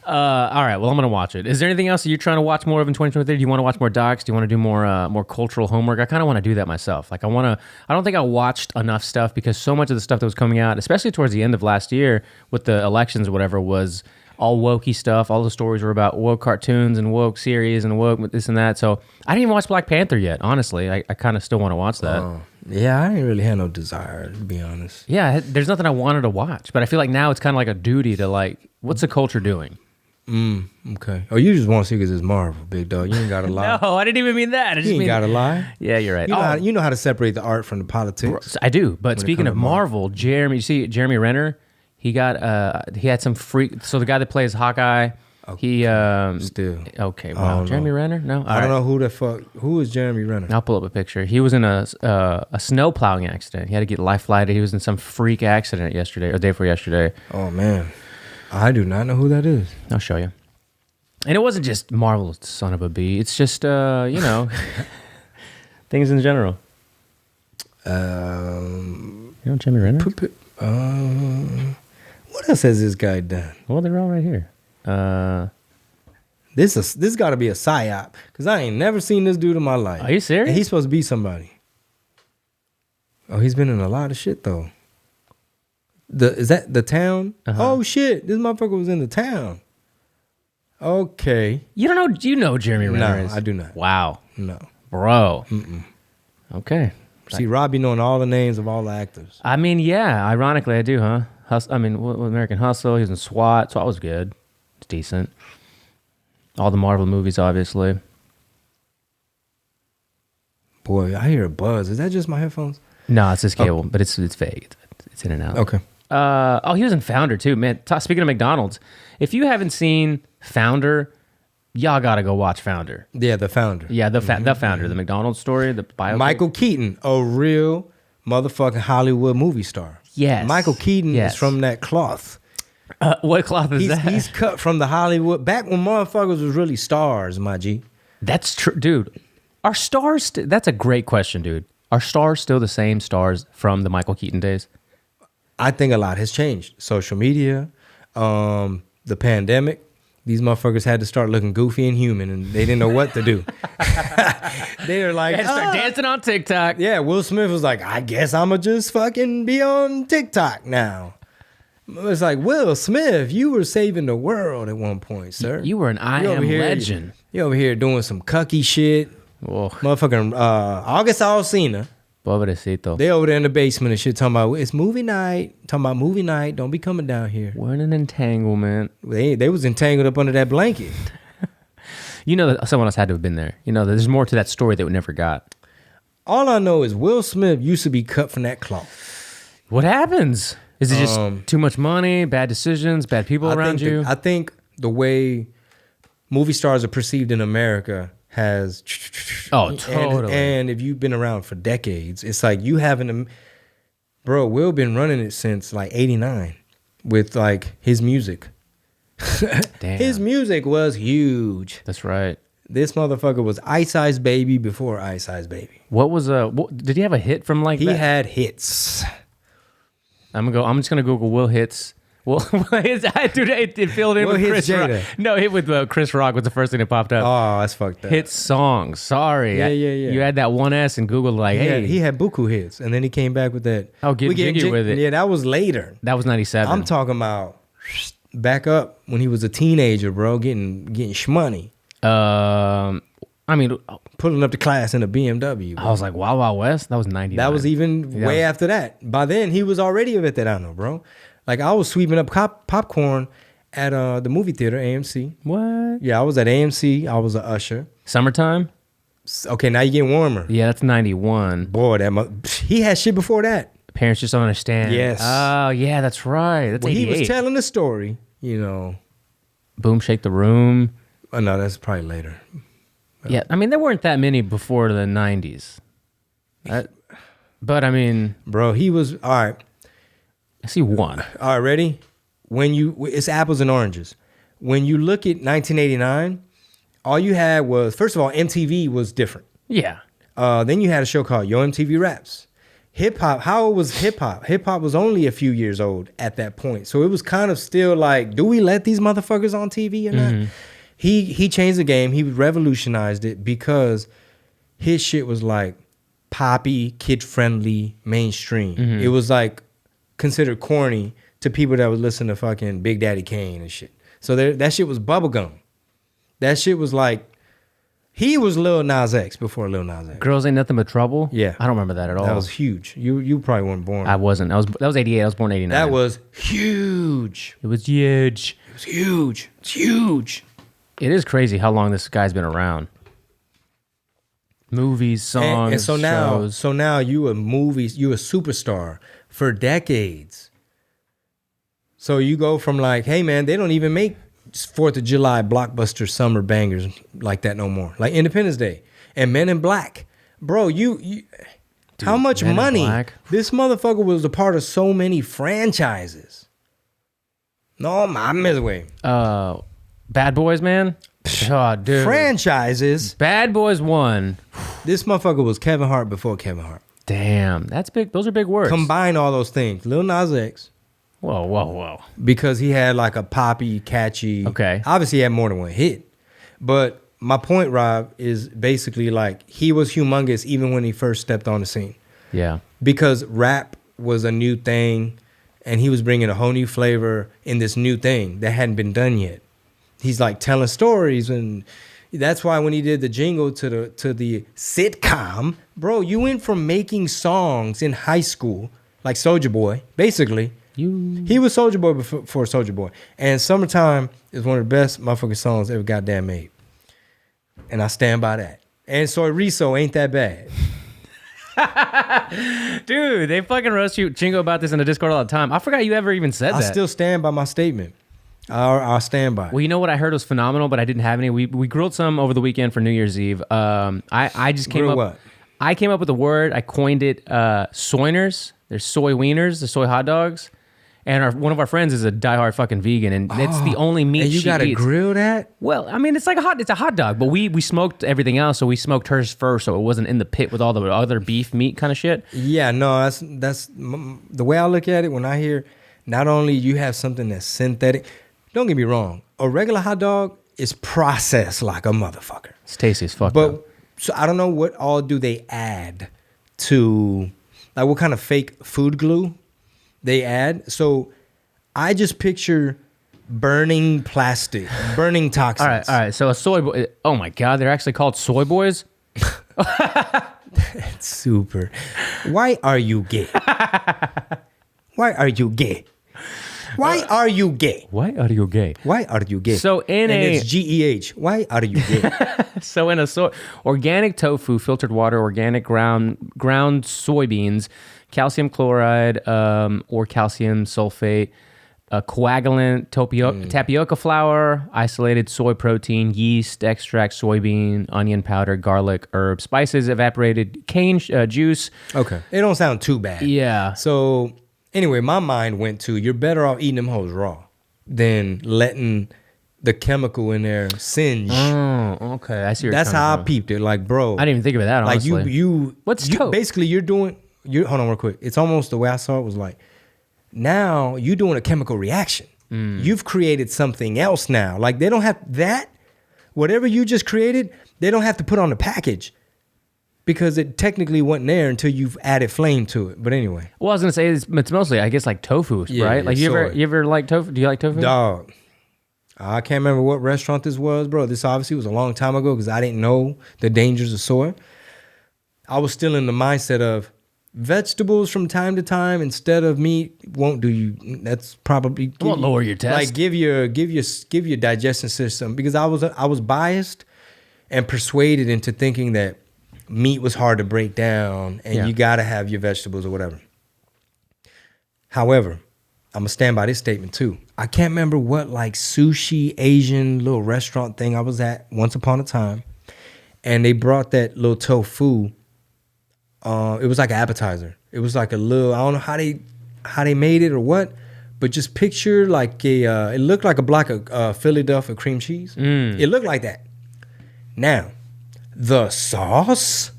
All right. Well, I'm gonna watch it. Is there anything else that you're trying to watch more of in 2023? Do you want to watch more docs? Do you want to do more cultural homework? I kind of want to do that myself. Like, I don't think I watched enough stuff because so much of the stuff that was coming out, especially towards the end of last year with the elections or whatever, was all wokey stuff. All the stories were about woke cartoons and woke series and woke this and that. So I didn't even watch Black Panther yet. Honestly, I kind of still want to watch that. Yeah, I didn't really have no desire, to be honest. Yeah, there's nothing I wanted to watch, but I feel like now it's kind of like a duty to like, what's the culture doing? Okay. Oh, you just want to see because it's Marvel, big dog. You ain't got to lie. No, I didn't even mean that. You ain't got to lie. Yeah, you're right. You know how to separate the art from the politics. I do. But speaking of Marvel, Jeremy Renner, he had some freak. So the guy that plays Hawkeye, he still okay. Wow, Jeremy Renner? No, I don't know who the fuck. Who is Jeremy Renner? I'll pull up a picture. He was in a snow plowing accident. He had to get life flighted. He was in some freak accident yesterday or day before yesterday. Oh man. I do not know who that is. I'll show you. And it wasn't just Marvel, son of a bee. It's just, things in general. You know Jimmy Renner? What else has this guy done? Well, they're all right here. This got to be a psyop because I ain't never seen this dude in my life. Are you serious? And he's supposed to be somebody. Oh, he's been in a lot of shit though. Is that The Town? Uh-huh. Oh shit! This motherfucker was in The Town. Okay. You don't know? You know Jeremy Renner? No, I do not. Wow. No, bro. Mm-mm. Okay. See, Robbie knowing all the names of all the actors. I mean, yeah. Ironically, I do, huh? American Hustle. He was in SWAT. SWAT was good. It's decent. All the Marvel movies, obviously. Boy, I hear a buzz. Is that just my headphones? No, it's this cable, but it's vague. It's in and out. Okay. He was in Founder too, man. Speaking of McDonald's, if you haven't seen Founder, y'all gotta go watch Founder. Yeah, The Founder. Yeah, the Founder, the McDonald's story, the biopic. Michael Keaton, a real motherfucking Hollywood movie star. Yes. Michael Keaton is from that cloth. What cloth is that? He's cut from the Hollywood back when motherfuckers was really stars, my G. That's true, dude. Are stars? That's a great question, dude. Are stars still the same stars from the Michael Keaton days? I think a lot has changed. Social media, the pandemic. These motherfuckers had to start looking goofy and human, and they didn't know what to do. They were like, they had to start dancing on TikTok. Yeah, Will Smith was like, I guess I'ma just fucking be on TikTok now. It's like, Will Smith, you were saving the world at one point, sir. You were an I Am legend. You over here doing some cucky shit. Whoa. Motherfucking August Alsina. Pobrecito. They over there in the basement and shit talking about it's movie night. Talking about movie night. Don't be coming down here. We're in an entanglement. They was entangled up under that blanket. You know that someone else had to have been there. You know, there's more to that story that we never got. All I know is Will Smith used to be cut from that cloth. What happens? Is it just too much money, bad decisions, bad people around you? I think the way movie stars are perceived in America has... Oh, totally. And if you've been around for decades, it's like you having to... Bro, Will been running it since like 89 with like his music. Damn. His music was huge. That's right. This motherfucker was Ice Ice Baby before Ice Ice Baby. What was did he have a hit from like he that? He had hits. I'm just gonna Google Will hits Well, it filled in What with hits Chris Rock. Jada? No, hit with Chris Rock was the first thing that popped up. Oh, that's fucked up. Hit songs. Sorry. Yeah. You had that one S and Google like, hey. He had buku hits, and then he came back with that. Oh, Get Jiggy with it. Yeah, that was later. That was 97. I'm talking about back up when he was a teenager, bro, getting shmoney. I mean, Pulling up to class in a BMW. Bro. I was like, Wild Wild West? That was 99. That was even way after that. By then, he was already a veterano, bro. Like, I was sweeping up popcorn at the movie theater, AMC. What? Yeah, I was at AMC. I was an usher. Summertime? Okay, now you're getting warmer. Yeah, that's 91. Boy, he had shit before that. Parents Just Don't Understand. Yes. Oh, yeah, that's right. That's 88. He was telling the story, you know. Boom, Shake the Room. Oh, no, that's probably later. Yeah, I mean, there weren't that many before the 90s. But, I mean... Bro, he was... All right. I see one. All right, ready? It's apples and oranges. When you look at 1989, all you had was... First of all, MTV was different. Yeah. Then you had a show called Yo MTV Raps. Hip-hop, how was hip-hop? Hip-hop was only a few years old at that point. So it was kind of still like, do we let these motherfuckers on TV or not? He changed the game. He revolutionized it because his shit was like poppy, kid-friendly, mainstream. It was like considered corny to people that would listen to fucking Big Daddy Kane and shit. So that shit was bubblegum. That shit was like, he was Lil Nas X before Lil Nas X. Girls Ain't Nothing But Trouble? Yeah. I don't remember that at all. That was huge. You probably weren't born. I wasn't. That was 88. I was born 89. That was huge. It was huge. It was huge. It's huge. It is crazy how long this guy's been around. Movies, songs, and so shows. now you a superstar for decades. So you go from like, hey man, they don't even make 4th of July blockbuster summer bangers like that no more. Like Independence Day and Men in Black. Bro, Dude, how much money? This motherfucker was a part of so many franchises. No mames, way. Bad Boys, man. Oh, dude. Franchises. Bad Boys 1. This motherfucker was Kevin Hart before Kevin Hart. Damn, that's big. Those are big words. Combine all those things. Lil Nas X. Whoa. Because he had like a poppy, catchy. Okay. Obviously, he had more than one hit. But my point, Rob, is basically like he was humongous even when he first stepped on the scene. Yeah. Because rap was a new thing, and he was bringing a whole new flavor in this new thing that hadn't been done yet. He's like telling stories, and that's why when he did the jingle to the sitcom, bro, you went from making songs in high school like Soulja Boy, basically. He was Soulja Boy before Soulja Boy, and Summertime is one of the best motherfucking songs ever goddamn made, and I stand by that. And Soy Riso ain't that bad. Dude, they fucking roast you, Chingo, about this in the Discord all the time. I forgot you ever even said that. I still stand by my statement. I'll stand by it. Well, you know what I heard was phenomenal, but I didn't have any. We grilled some over the weekend for New Year's Eve. I just came up. What? I came up with a word. I coined it soiners. There's soy wieners, the soy hot dogs. And one of our friends is a diehard fucking vegan, and it's the only meat and you she gotta eats. grill that? Well, I mean, it's a hot dog, but we smoked everything else, so we smoked hers first, so it wasn't in the pit with all the other beef meat kind of shit. Yeah, no, that's the way I look at it. When I hear not only you have something that's synthetic, don't get me wrong, a regular hot dog is processed like a motherfucker. It's tasty as fuck. But so I don't know what all do they add to, like what kind of fake food glue they add. So I just picture burning plastic, burning toxins. All right. So a soy boy. Oh my God, they're actually called soy boys. That's super. Why are you gay? Why are you gay? Why are you gay? Why are you gay? Why are you gay? So it's GEH. Why are you gay? So in a organic tofu, filtered water, organic ground soybeans, calcium chloride or calcium sulfate, coagulant, tapioca flour, isolated soy protein, yeast, extract, soybean, onion powder, garlic, herbs, spices, evaporated cane juice. Okay. It don't sound too bad. Yeah. So anyway, my mind went to you're better off eating them hoes raw than letting the chemical in there singe. Oh, okay. I see. That's how I peeped it. Like, bro, I didn't even think of it that. Honestly, like you. What's tofu? Basically, hold on real quick. It's almost the way I saw it was like Now you're doing a chemical reaction. You've created something else now. Like they don't have that. Whatever you just created, they don't have to put on the package because it technically wasn't there until you've added flame to it. But anyway. Well, I was gonna say it's mostly, I guess, like tofu, right? Like you ever like tofu? Do you like tofu? Dog. I can't remember what restaurant this was, bro. This obviously was a long time ago because I didn't know the dangers of soy. I was still in the mindset of vegetables from time to time instead of meat won't do you. That's probably won't lower your test. Like give your digestion system, because I was biased and persuaded into thinking that meat was hard to break down and you gotta have your vegetables or whatever. However, I'm gonna stand by this statement too. I can't remember what like sushi Asian little restaurant thing I was at once upon a time, and they brought that little tofu. It was like an appetizer. It was like a little, I don't know how they made it or what, but just picture like it looked like a block of Philadelphia cream cheese. It looked like that. Now, the sauce,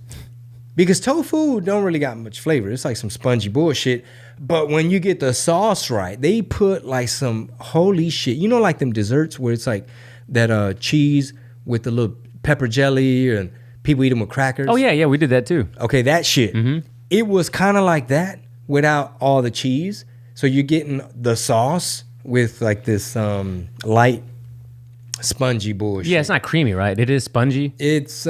because tofu don't really got much flavor. It's like some spongy bullshit. But when you get the sauce right, they put like some holy shit. You know, like them desserts where it's like that cheese with the little pepper jelly and people eat them with crackers. Oh, yeah, we did that too. Okay, that shit. It was kind of like that without all the cheese. So you're getting the sauce with like this light, spongy bullshit. Yeah, it's not creamy, right? It is spongy. It's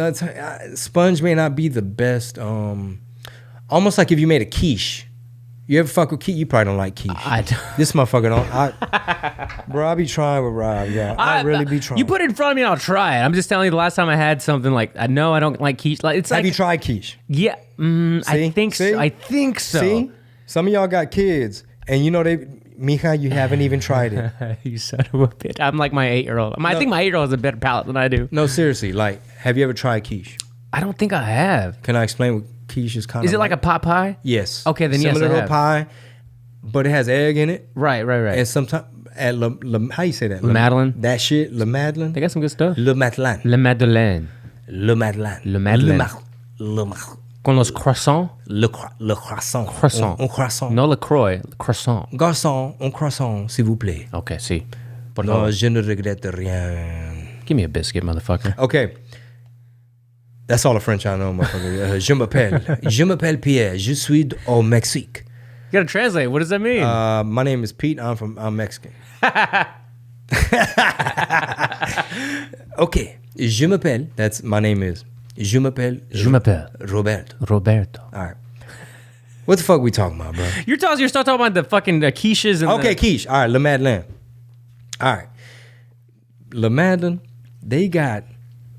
sponge may not be the best. Almost like if you made a quiche. You ever fuck with quiche? You probably don't like quiche. I don't. This motherfucker don't. Bro, I be trying with Rob. Yeah, I really be trying. You put it in front of me and I'll try it. I'm just telling you, the last time I had something like, I know I don't like quiche. Like, it's Have like, you tried quiche? Yeah, I think See? so. I think so. See? Some of y'all got kids, and you know Mija, you haven't even tried it. You son of a bitch. I'm like my 8-year-old. I think my 8-year-old has a better palate than I do. No, seriously. Like, have you ever tried quiche? I don't think I have. Can I explain what quiche is kind of? Is it like a pot pie? Yes. Okay, then yes, I Similar to have. a pie, but it has egg in it. Right. And sometimes at how you say that? Le Madeleine. That shit, Le Madeleine. They got some good stuff. Le Madeleine. Le Madeleine. Le Madeleine. Le Madeleine. Le Con los croissants. Le croissant. Croissant. Un croissant. No LaCroix. Croissant. Garçon, un croissant, s'il vous plaît. Okay, see. No, je ne regrette rien. Give me a biscuit, motherfucker. Okay. That's all the French I know, motherfucker. Je m'appelle Pierre. Je suis au Mexique. You gotta translate. What does that mean? My name is Pete. I'm Mexican. Okay. Je m'appelle. That's my name is. Je m'appelle Roberto. Roberto. All right. What the fuck we talking about, bro? You're still talking about the fucking quiches and Okay, quiche. All right, Le Madeleine. All right. Le Madeleine, they got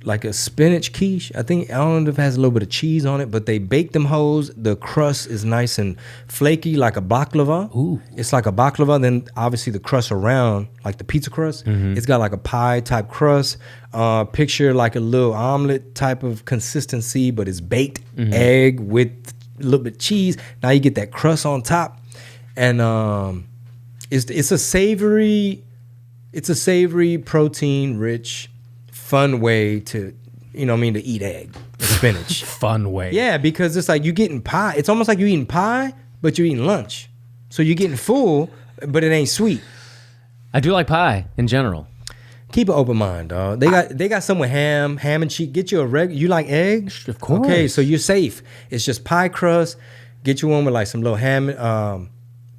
like a spinach quiche. I don't know if it has a little bit of cheese on it, but they bake them hoes. The crust is nice and flaky like a baklava. Ooh. It's like a baklava. Then obviously the crust around, like the pizza crust, it's got like a pie type crust. Picture like a little omelet type of consistency, but it's baked egg with a little bit of cheese. Now you get that crust on top. And it's a savory protein rich fun way to, to eat egg or spinach. Fun way. Yeah, because it's like you getting pie. It's almost like you're eating pie, but you're eating lunch. So you're getting full, but it ain't sweet. I do like pie in general. Keep an open mind, dog. They got some with ham and cheese. Get you you like eggs? Of course. Okay, so you're safe. It's just pie crust. Get you one with like some little ham.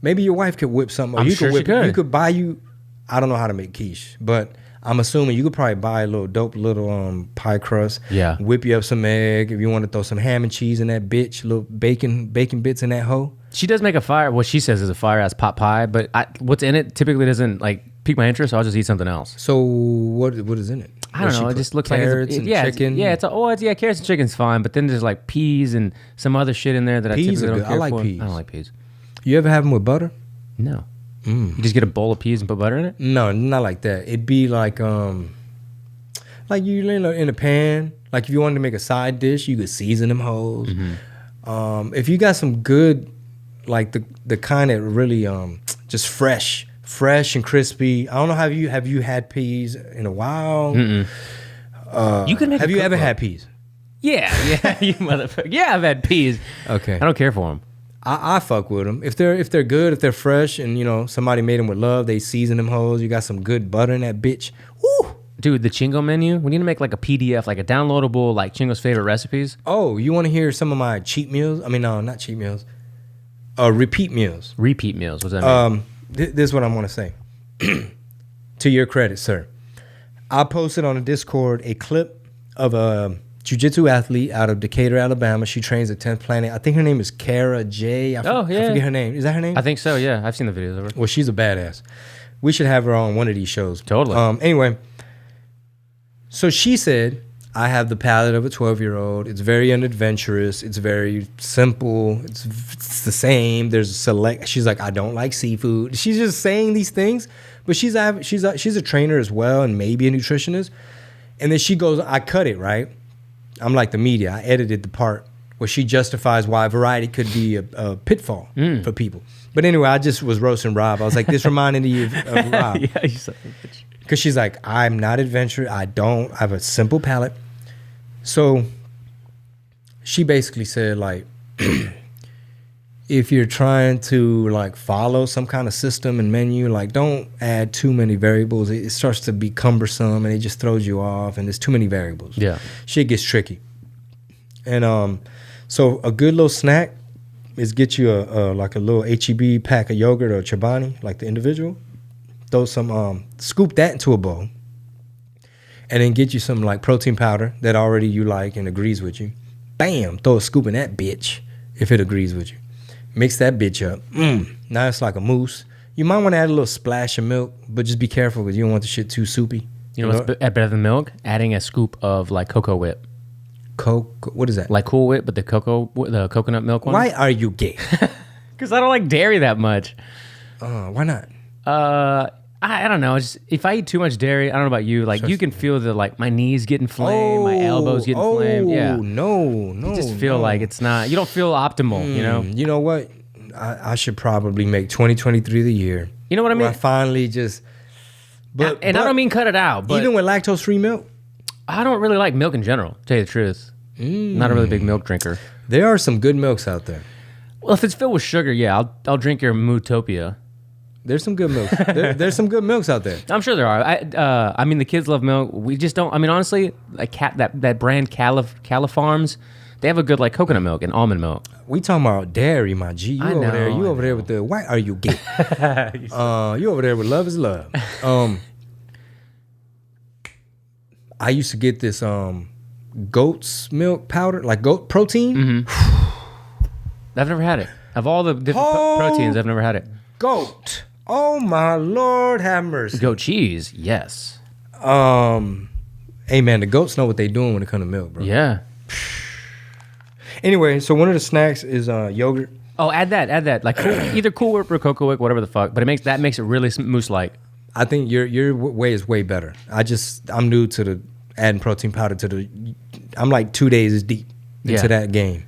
Maybe your wife could whip something. Or I'm you sure could whip she could. You could buy you. I don't know how to make quiche, but I'm assuming you could probably buy a little dope little pie crust. Yeah. Whip you up some egg. If you want to throw some ham and cheese in that bitch, little bacon bits in that hoe. She does make what she says is a fire ass pot pie, but what's in it typically doesn't like pique my interest, so I'll just eat something else. So what is in it? I don't know. It just looks carrots like and chicken. Carrots and chicken's fine, but then there's like peas and some other shit in there that peas I typically don't care I like for. Peas. I don't like peas. You ever have them with butter? No. You just get a bowl of peas and put butter in it? No, not like that. It'd be like you in a pan. Like if you wanted to make a side dish, you could season them hoes. If you got some good, like the kind that really just fresh and crispy. I don't know, have you had peas in a while? You can make. Have you ever had peas? Yeah, you motherfucker. Yeah, I've had peas. Okay, I don't care for them. I fuck with them if they're good, if they're fresh, and you know somebody made them with love. They season them hoes. You got some good butter in that bitch. Woo! Dude, the Chingo menu. We need to make like a PDF, like a downloadable, like Chingo's favorite recipes. Oh, you want to hear some of my cheat meals? I mean, no, not cheat meals. Repeat meals. Repeat meals. What's that mean? This is what I want to say. To your credit, sir. I posted on the Discord a clip of a jiu-jitsu athlete out of Decatur, Alabama. She trains at 10th Planet. I think her name is Kara J. I forget her name. Is that her name? I think so, yeah. I've seen the videos of her. Well, she's a badass. We should have her on one of these shows. Totally. Anyway, so she said, I have the palate of a 12-year-old. It's very unadventurous. It's very simple. It's the same. There's a select. She's like, I don't like seafood. She's just saying these things, but she's a trainer as well and maybe a nutritionist. And then she goes, I cut it, right? I'm like the media. I edited the part where she justifies why variety could be a pitfall for people. But anyway, I just was roasting Rob. I was like, this reminded you of Rob. Yeah, you said that. Because she's like, I'm not adventurous. I have a simple palate. So she basically said, like, if you're trying to like follow some kind of system and menu, like don't add too many variables. It starts to be cumbersome and it just throws you off and there's too many variables. Yeah. Shit gets tricky. And so a good little snack is get you like a little HEB pack of yogurt or Chobani, like the individual. Throw some, scoop that into a bowl. And then get you some like protein powder that already you like and agrees with you. Bam, throw a scoop in that bitch if it agrees with you. Mix that bitch up. Now it's like a mousse. You might want to add a little splash of milk, but just be careful because you don't want the shit too soupy. You know what's better than milk? Adding a scoop of like cocoa whip. What is that? Like Cool Whip, but the coconut milk one. Why are you gay? Because I don't like dairy that much. Why not? I don't know. Just, if I eat too much dairy, I don't know about you. Like you can feel the like my knees getting inflamed, my elbows getting inflamed. Yeah. No. You just feel like it's not. You don't feel optimal. You know. You know what? I should probably make 2023 the year. You know what I mean? I finally just. But I don't mean cut it out. But even with lactose-free milk, I don't really like milk in general. To tell you the truth, not a really big milk drinker. There are some good milks out there. Well, if it's filled with sugar, yeah, I'll drink your Mootopia. There's some good milks. There's some good milks out there. I'm sure there are. I mean, the kids love milk. We just don't. I mean, honestly, like that brand Califarms, they have a good like coconut milk and almond milk. We talking about dairy, my G. You over there with the why are you gay? You over there with love is love. I used to get this goat's milk powder, like goat protein. I've never had it. Of all the different proteins, I've never had it. Goat. Oh my Lord, have mercy. Goat cheese, yes. Hey man, the goats know what they doing when it comes to milk, bro. Yeah. Anyway, so one of the snacks is yogurt. Oh, add that. Like either Cool Whip or Cocoa Whip, whatever the fuck. But that makes it really mousse-like. I think your way is way better. I'm new to the adding protein powder to the. I'm like 2 days deep into that game.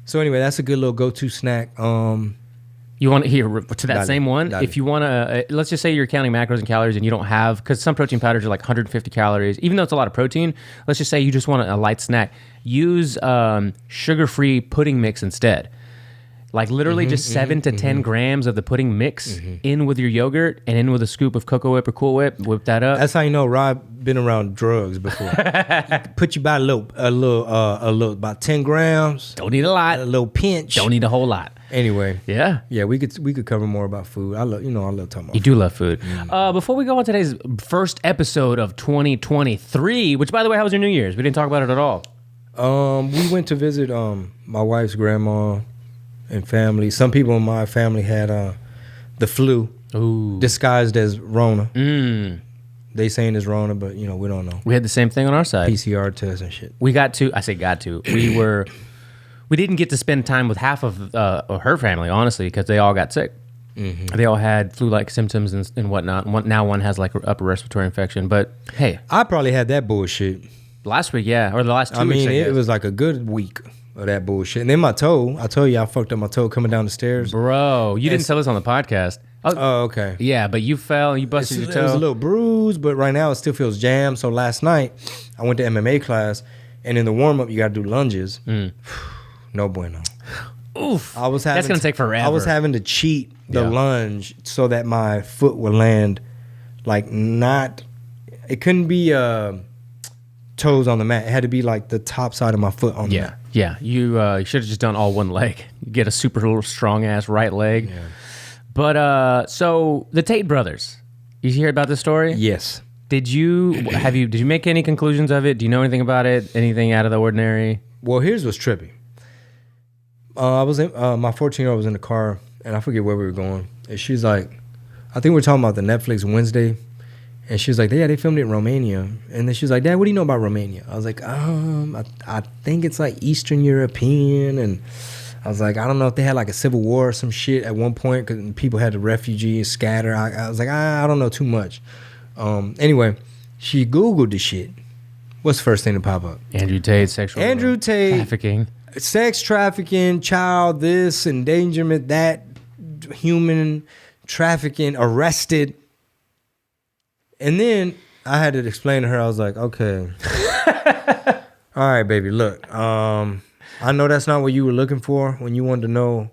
So anyway, that's a good little go-to snack. You want to hear to that same one? If you want to, let's just say you're counting macros and calories and you don't have, because some protein powders are like 150 calories, even though it's a lot of protein. Let's just say you just want a light snack. Use sugar-free pudding mix instead. Like literally just 7 to 10 grams of the pudding mix in with your yogurt and in with a scoop of Cocoa Whip or Cool Whip. Whip that up. That's how you know Rob been around drugs before. Put you by a little, about 10 grams. Don't need a lot. A little pinch. Don't need a whole lot. Anyway, yeah, we could cover more about food. I love talking about. You do love food. Before we go on today's first episode of 2023, which by the way, how was your New Year's? We didn't talk about it at all. We went to visit my wife's grandma and family. Some people in my family had the flu, disguised as Rona. They saying it's Rona, but we don't know. We had the same thing on our side. PCR tests and shit. We didn't get to spend time with half of her family, honestly, because they all got sick. They all had flu-like symptoms and whatnot. Now one has like upper respiratory infection. But hey, I probably had that bullshit last week, or the last 2 weeks. I mean, it was like a good week of that bullshit. And then my toe, I told you I fucked up my toe coming down the stairs. Bro, you didn't tell us on the podcast. Oh, okay. Yeah, but you fell and you busted your toe. It was a little bruised, but right now it still feels jammed. So last night, I went to MMA class, and in the warm-up, you got to do lunges. No bueno. Oof. That's gonna take forever. I was having to cheat the lunge so that my foot would land like not. It couldn't be toes on the mat. It had to be like the top side of my foot on the mat. Yeah. You should have just done all one leg. You get a super little strong ass right leg. Yeah. But so the Tate brothers. You hear about this story? Yes. Did you make any conclusions of it? Do you know anything about it? Anything out of the ordinary? Well, here's what's trippy. I was in, my 14-year-old was in the car, and I forget where we were going. And she's like, I think we were talking about the Netflix Wednesday, and she was like, yeah, they filmed it in Romania. And then she was like, Dad, what do you know about Romania? I was like, I think it's like Eastern European, and I was like, I don't know if they had like a civil war or some shit at one point because people had the refugees scatter. I was like, I don't know too much. Anyway, she Googled the shit. What's the first thing to pop up? Andrew Tate, Andrew Tate, trafficking. Sex trafficking, child this, endangerment, that, human trafficking, arrested. And then I had to explain to her, I was like, okay. All right, baby, look. I know that's not what you were looking for when you wanted to know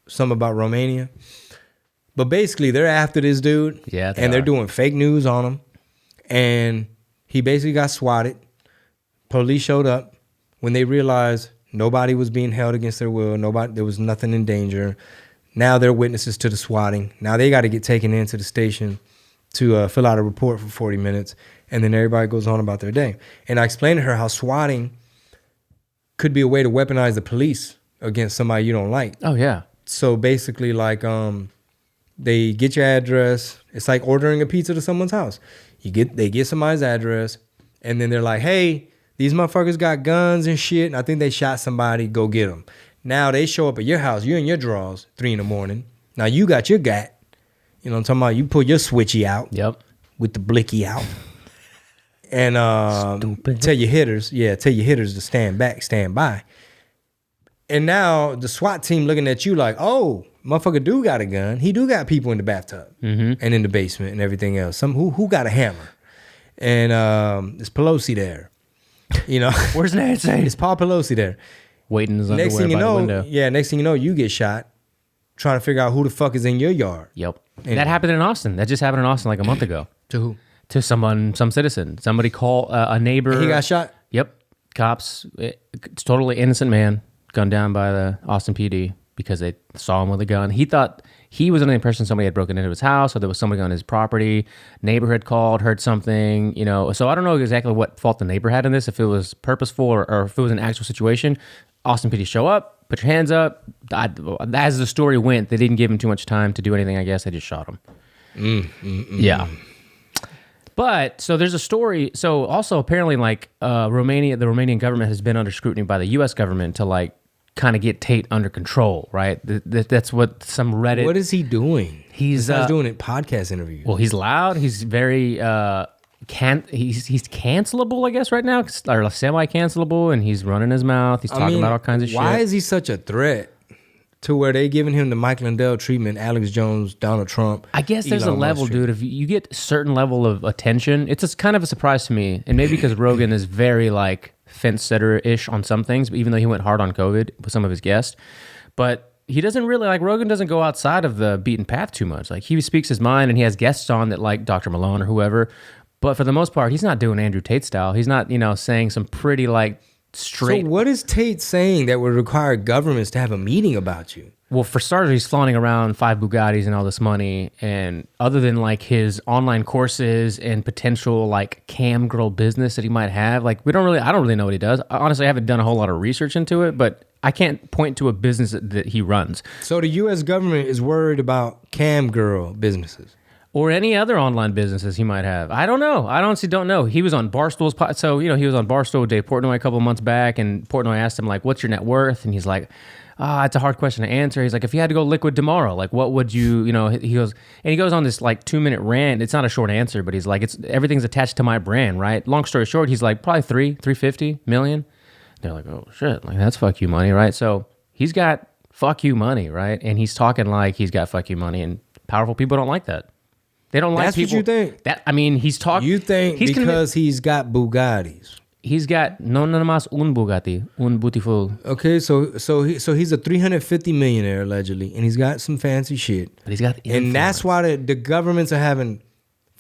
something about Romania. But basically, they're after this dude. Yeah, they're doing fake news on him. And he basically got swatted. Police showed up when they realized nobody was being held against their will. There was nothing in danger. Now they're witnesses to the swatting. Now they got to get taken into the station to fill out a report for 40 minutes. And then everybody goes on about their day. And I explained to her how swatting could be a way to weaponize the police against somebody you don't like. Oh, yeah. So basically, like, they get your address. It's like ordering a pizza to someone's house. They get somebody's address, and then they're like, hey, these motherfuckers got guns and shit, and I think they shot somebody. Go get them. Now they show up at your house. You're in your drawers, 3 a.m. Now you got your gat. You know what I'm talking about? You pull your switchy out. Yep. With the blicky out. And Stupid. tell your hitters to stand back, stand by. And now the SWAT team looking at you like, oh, motherfucker do got a gun. He do got people in the bathtub and in the basement and everything else. Who got a hammer? And it's Pelosi there. You know, where's Nancy? It's Paul Pelosi there. Waiting his underwear by the window. Yeah, next thing you know, you get shot trying to figure out who the fuck is in your yard. Yep. Anyway. That happened in Austin. That just happened in Austin like a month ago. To who? To some citizen. Somebody called a neighbor. And he got shot? Yep. Cops. It's totally innocent man gunned down by the Austin PD because they saw him with a gun. He thought he was under the impression somebody had broken into his house or there was somebody on his property. Neighbor had called, heard something, you know. So I don't know exactly what fault the neighbor had in this, if it was purposeful or if it was an actual situation. Austin PD show up, put your hands up. As the story went, they didn't give him too much time to do anything, I guess. They just shot him. Yeah. But so there's a story. So also apparently like Romania, the Romanian government has been under scrutiny by the U.S. government to like kind of get Tate under control, right? That's what some Reddit. What is he doing? He's doing it podcast interviews. Well, he's loud. He's very he's cancelable, I guess, right now, or semi-cancelable, and he's running his mouth. He's talking about all kinds of shit. Why is he such a threat? To where they giving him the Mike Lindell treatment, Alex Jones, Donald Trump. I guess there's a level, dude. If you get a certain level of attention, it's kind of a surprise to me. And maybe because Rogan is very like fence setter-ish on some things, but even though he went hard on COVID with some of his guests. But he doesn't really, like, Rogan doesn't go outside of the beaten path too much. Like, he speaks his mind and he has guests on that like Dr. Malone or whoever. But for the most part, he's not doing Andrew Tate style. He's not, saying some pretty like straight. So what is Tate saying that would require governments to have a meeting about you? Well, for starters, he's flaunting around 5 Bugattis and all this money. And other than like his online courses and potential like cam girl business that he might have, like I don't really know what he does. Honestly, I haven't done a whole lot of research into it, but I can't point to a business that he runs. So the U.S. government is worried about cam girl businesses. Or any other online businesses he might have. I don't know. I honestly don't know. He was on Barstool's podcast. So, he was on Barstool with Dave Portnoy a couple of months back, and Portnoy asked him, like, what's your net worth? And he's like, it's a hard question to answer. He's like, if you had to go liquid tomorrow, like, what would you, he goes on this, like, 2-minute rant. It's not a short answer, but he's like, everything's attached to my brand, right? Long story short, he's like, probably $350 million. They're like, oh, shit, like, that's fuck you money, right? So he's got fuck you money, right? And he's talking like he's got fuck you money, and powerful people don't like that. They don't like people. That's what you think? He's talking. You think because he's got Bugattis. He's got no nada más un Bugatti, un beautiful. Okay, so he's a 350 millionaire allegedly, and he's got some fancy shit. But he's got influence. And that's why the governments are having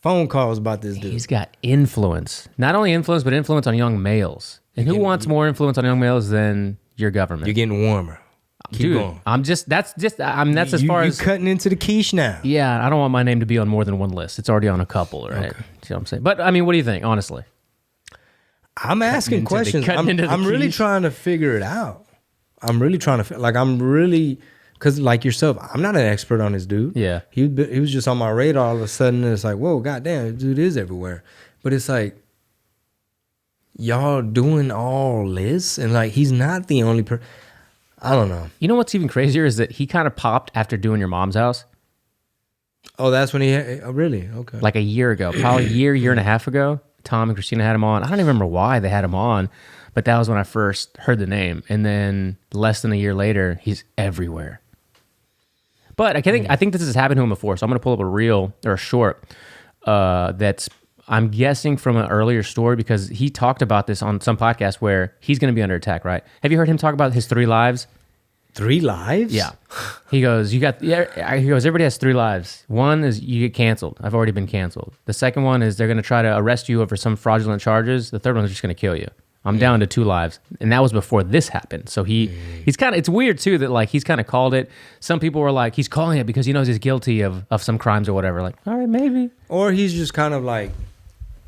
phone calls about this dude. He's got influence. Not only influence, but influence on young males. And who wants more influence on young males than your government? You're getting warmer. Keep going. That's as far as you're cutting into the quiche now. Yeah, I don't want my name to be on more than one list. It's already on a couple, right? Okay. See what I'm saying? But I mean, what do you think, honestly? I'm asking questions. I'm really trying to figure it out. I'm really trying to because like yourself, I'm not an expert on this dude. Yeah, he was just on my radar. All of a sudden, and it's like, whoa, goddamn, this dude is everywhere. But it's like, y'all doing all this, and like he's not the only person. I don't know. You know what's even crazier is that he kind of popped after doing Your Mom's House. Oh, that's when really? Okay. Like a year ago, probably a year and a half ago. Tom and Christina had him on. I don't even remember why they had him on, but that was when I first heard the name. And then less than a year later, he's everywhere. But I think this has happened to him before. So I'm going to pull up a reel or a short that's, I'm guessing, from an earlier story, because he talked about this on some podcast where he's going to be under attack, right? Have you heard him talk about his 3 lives? 3 lives? Yeah. He goes, everybody has 3 lives. One is you get canceled. I've already been canceled. The second one is they're going to try to arrest you over some fraudulent charges. The third one is just going to kill you. I'm down to 2 lives. And that was before this happened. So he's kind of, it's weird too that like he's kind of called it. Some people were like, he's calling it because he knows he's guilty of some crimes or whatever. Like, all right, maybe. Or he's just kind of like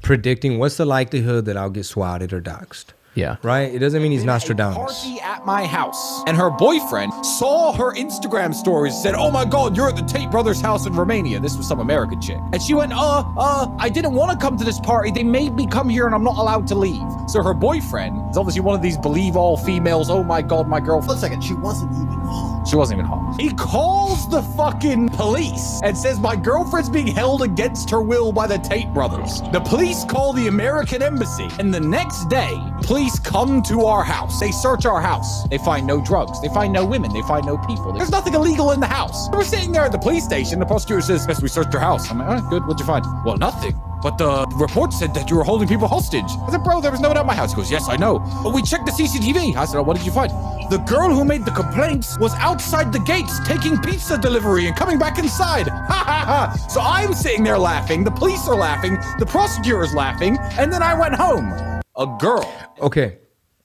predicting what's the likelihood that I'll get swatted or doxxed. Yeah. Right? It doesn't mean he's Nostradamus. Party at my house. And her boyfriend saw her Instagram stories, said, oh my God, you're at the Tate brothers' house in Romania. This was some American chick. And she went, I didn't want to come to this party. They made me come here and I'm not allowed to leave. So her boyfriend is obviously one of these believe all females. Oh my God, my girlfriend. 1 second, she wasn't even home. She wasn't even home. He calls the fucking police and says, my girlfriend's being held against her will by the Tate brothers. The police call the American embassy. And the next day, police come to our house. They search our house. They find no drugs. They find no women. They find no people. There's nothing illegal in the house. We're sitting there at the police station. The prosecutor says, yes, we searched your house. I'm like, all right, good. What'd you find? Well, nothing. But the report said that you were holding people hostage. I said, bro, there was no one at my house. He goes, yes, I know. But we checked the CCTV. I said, oh, what did you find? The girl who made the complaints was outside the gates taking pizza delivery and coming back inside. Ha ha ha. So I'm sitting there laughing. The police are laughing. The prosecutor is laughing. And then I went home. A girl. Okay.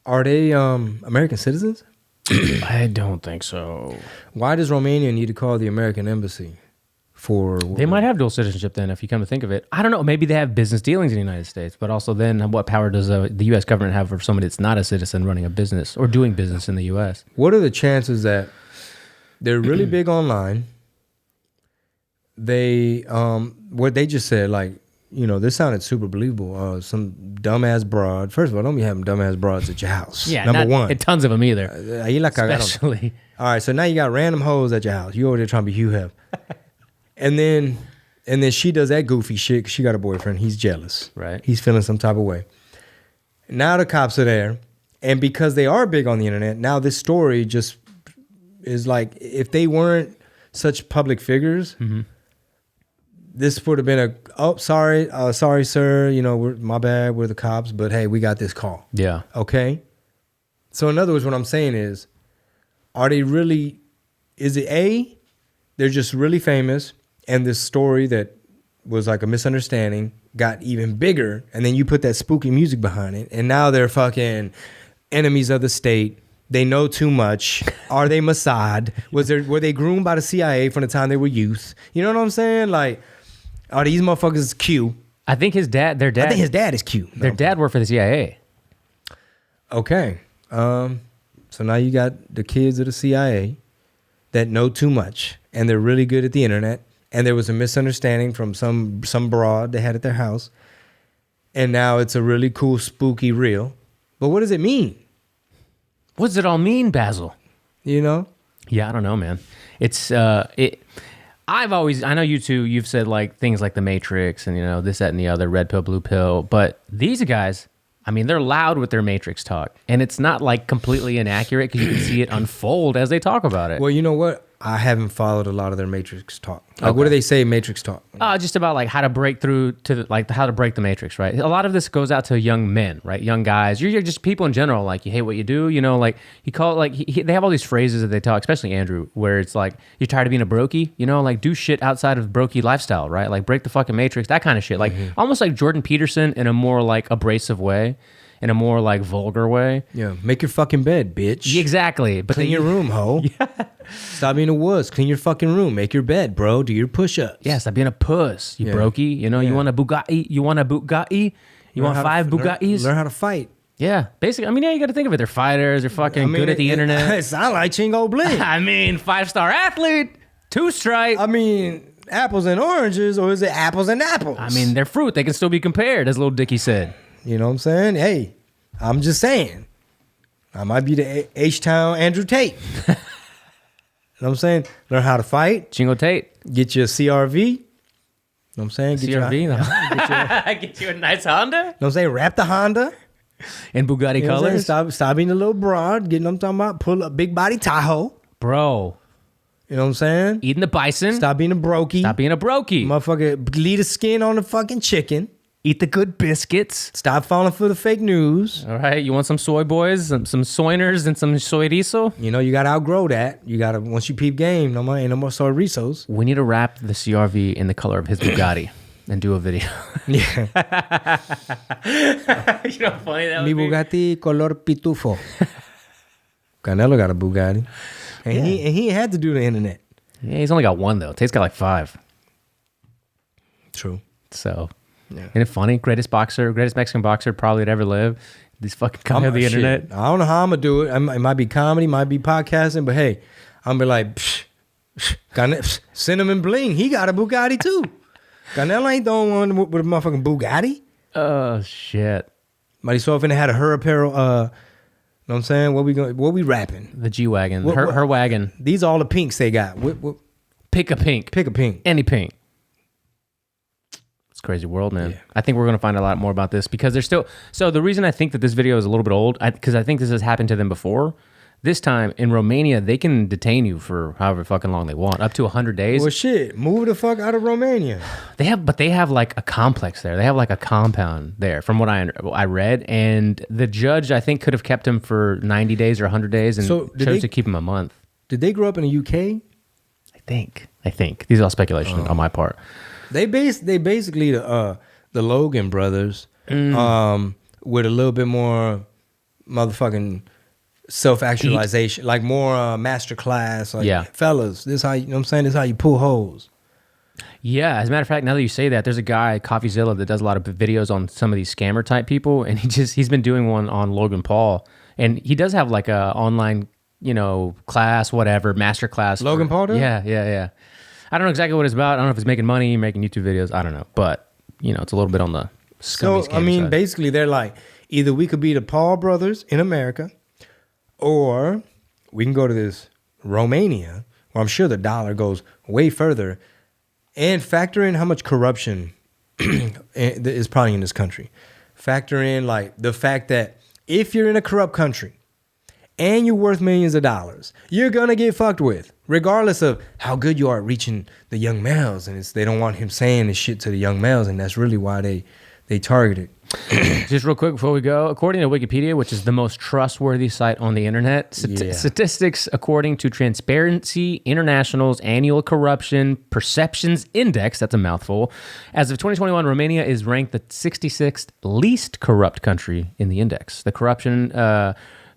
Are they American citizens? I don't think so. Why does Romania need to call the American embassy? They might have dual citizenship then, if you come to think of it. I don't know. Maybe they have business dealings in the United States, but also then what power does the U.S. government have for somebody that's not a citizen running a business or doing business in the U.S.? What are the chances that they're really big online? They, what they just said, like, you know, this sounded super believable. Some dumbass broad. First of all, don't be having dumbass broads at your house. Yeah, number one. Tons of them either. Especially. All right, so now you got random hoes at your house. You over there trying to be Hugh Hef. And then she does that goofy shit 'cause she got a boyfriend. He's jealous. Right. He's feeling some type of way. Now the cops are there. And because they are big on the internet, now this story just is like, if they weren't such public figures, this would have been sorry, sir. You know, my bad. We're the cops. But hey, we got this call. Yeah. Okay. So in other words, what I'm saying is, is it A, they're just really famous, and this story that was like a misunderstanding got even bigger, and then you put that spooky music behind it, and now they're fucking enemies of the state. They know too much. Are they Mossad? Were they groomed by the CIA from the time they were youth? You know what I'm saying? Like, are these motherfuckers Q? I think his dad. I think his dad is Q. Their dad worked for the CIA. Okay. So now you got the kids of the CIA that know too much, and they're really good at the internet, and there was a misunderstanding from some broad they had at their house, and now it's a really cool, spooky reel. But what does it mean? What does it all mean, Basil? You know? Yeah, I don't know, man. It's I know you two, you've said like things like the Matrix and, you know, this, that, and the other, red pill, blue pill, but these guys, I mean, they're loud with their Matrix talk, and it's not like completely inaccurate because you can see it unfold as they talk about it. Well, you know what? I haven't followed a lot of their Matrix talk. Like, what do they say Matrix talk? Just about like how to break through to how to break the Matrix, right? A lot of this goes out to young men, right? Young guys. You're just people in general. Like, you hate what you do, you know. Like, he call it like they have all these phrases that they talk, especially Andrew, where it's like, you're tired of being a brokey, you know, like do shit outside of brokey lifestyle, right? Like break the fucking Matrix, that kind of shit. Like almost like Jordan Peterson in a more like abrasive way. In a more like vulgar way. Yeah, make your fucking bed, bitch. Exactly. But clean your room, ho. Yeah. Stop being a wuss. Clean your fucking room. Make your bed, bro. Do your push-ups. Yeah, stop being a puss, you brokey. You know, you want a Bugatti? You want a Bugatti? You want 5 Bugattis? Learn how to fight. Yeah, basically. I mean, yeah, you got to think of it. They're fighters. They're fucking good at the internet. It sound like Chingo Bling. I mean, 5-star athlete, 2-stripe. I mean, apples and oranges, or is it apples and apples? I mean, they're fruit. They can still be compared, as Lil Dicky said. You know what I'm saying? Hey, I'm just saying. I might be the H-Town Andrew Tate. You know what I'm saying? Learn how to fight. Chingo Tate. Get you a CRV. You know what I'm saying? Get CRV? Get you a nice Honda? You know what I'm saying? Wrap the Honda. In Bugatti You know colors? Stop being a little broad. Getting what I'm talking about. Pull up big body Tahoe. Bro. You know what I'm saying? Eating the bison. Stop being a brokey. Stop being a brokey. Motherfucker, leave the skin on the fucking chicken. Eat the good biscuits. Stop falling for the fake news. All right, you want some soy boys, some soiners, and some soyrizo? You know, you got to outgrow that. You got to, once you peep game, ain't no more soyrizos. We need to wrap the CRV in the color of his Bugatti and do a video. Yeah. You know how funny that would Mi be? Bugatti color pitufo. Canelo got a Bugatti. And he had to do the internet. Yeah, he's only got one, though. Tate's got like 5. True. So... Yeah. Isn't it funny? Greatest Mexican boxer probably to ever live. These fucking come on the internet. I don't know how I'm going to do it. It might be comedy, might be podcasting, but hey, I'm going to be like, Cinnamon Bling, he got a Bugatti too. Canelo ain't the only one with a motherfucking Bugatti. Oh, shit. Mighty Soft had a her apparel, you know what I'm saying? What we rapping? The G-Wagon. Her wagon. These are all the pinks they got. Pick a pink. Pick a pink. Any pink. Crazy world, man. Yeah. I think we're going to find a lot more about this because there's still... So the reason I think that this video is a little bit old, because I think this has happened to them before. This time in Romania, they can detain you for however fucking long they want, up to 100 days. Well, shit, move the fuck out of Romania. They have like a complex there. They have like a compound there, from what I read. And the judge, I think, could have kept him for 90 days or 100 days and chose to keep him a month. Did they grow up in the UK? I think. These are all speculation on my part. They basically the Logan brothers with a little bit more motherfucking self-actualization, like more master class. Like, fellas, this how you know what I'm saying? This how you pull hoes. Yeah, as a matter of fact, now that you say that, there's a guy, CoffeeZilla, that does a lot of videos on some of these scammer type people, and he's been doing one on Logan Paul, and he does have like a online, you know, class, whatever, master class. Logan Paul does? Yeah. I don't know exactly what it's about. I don't know if it's making money, making YouTube videos. I don't know. But, you know, it's a little bit on the scummy side. Basically, they're like, either we could be the Paul brothers in America, or we can go to this Romania, where I'm sure the dollar goes way further, and factor in how much corruption is probably in this country. Factor in, like, the fact that if you're in a corrupt country, and you're worth millions of dollars, you're going to get fucked with, regardless of how good you are at reaching the young males. And they don't want him saying this shit to the young males, and that's really why they target it. Just real quick before we go, according to Wikipedia, which is the most trustworthy site on the internet, statistics according to Transparency International's annual corruption perceptions index, that's a mouthful, as of 2021, Romania is ranked the 66th least corrupt country in the index. The corruption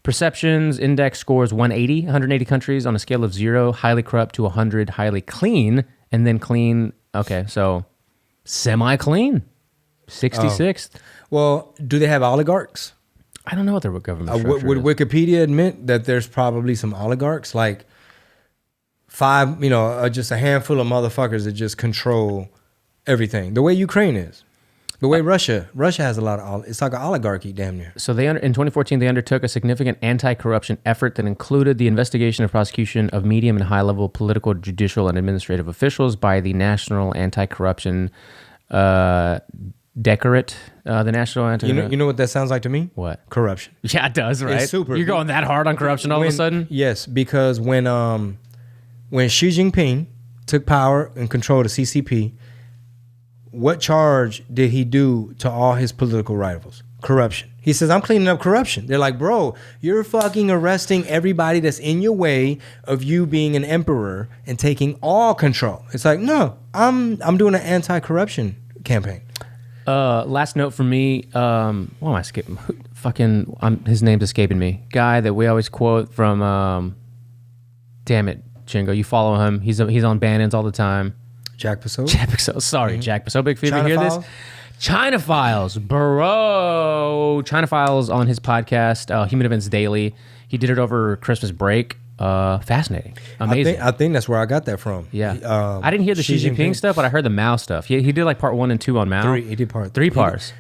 perceptions index scores 180 countries on a scale of 0, highly corrupt, to 100, highly clean, and then clean. Okay, so semi-clean, 66th. Well, do they have oligarchs? I don't know what their government structure would is. Wikipedia admit that there's probably some oligarchs, like 5, just a handful of motherfuckers that just control everything, the way Ukraine is. The way Russia has a lot of, it's like an oligarchy, damn near. So in 2014, they undertook a significant anti-corruption effort that included the investigation and prosecution of medium and high-level political, judicial, and administrative officials by the National Anti-Corruption Directorate. The National Anti. You know what that sounds like to me? What? Corruption. Yeah, it does, right? It's super. You're going that hard on corruption all of a sudden? Yes, because when when Xi Jinping took power and control the CCP, what charge did he do to all his political rivals? Corruption. He says, I'm cleaning up corruption. They're like, bro, you're fucking arresting everybody that's in your way of you being an emperor and taking all control. It's like, no, I'm doing an anti-corruption campaign. Last note from me. What am I skipping? His name's escaping me. Guy that we always quote from. Damn it, Chingo. You follow him. He's on Bannon's all the time. Jack Paso. Sorry, Jack Paso. Big for you to China hear Files? this. China Files, bro. China Files on his podcast, Human Events Daily. He did it over Christmas break. Fascinating, amazing. I think that's where I got that from. Yeah, I didn't hear the Xi Jinping stuff, but I heard the Mao stuff. He did like part 1 and 2 on Mao. He did part 3 parts.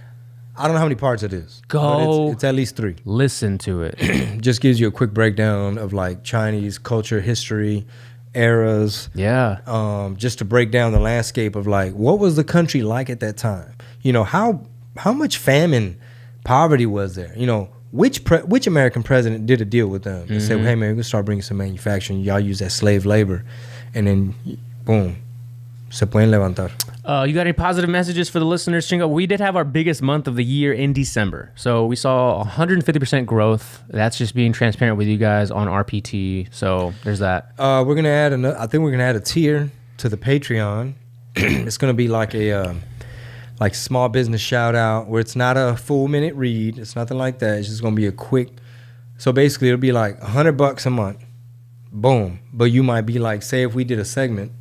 I don't know how many parts it is. Go. But it's at least 3. Listen to it. Just gives you a quick breakdown of like Chinese culture, history, eras. Yeah. Just to break down the landscape of like what was the country like at that time. You know, how much famine, poverty was there? You know, which American president did a deal with them and said, hey man, we're gonna start bringing some manufacturing. Y'all use that slave labor, and then boom, se pueden levantar. You got any positive messages for the listeners, Chingo? We did have our biggest month of the year in December. So we saw 150% growth. That's just being transparent with you guys on RPT. So there's that. We're gonna add I think we're gonna add a tier to the Patreon. It's gonna be like a like small business shout out where it's not a full minute read. It's nothing like that. It's just gonna be a quick. So basically, it'll be like $100 a month. Boom. But you might be like, say if we did a segment.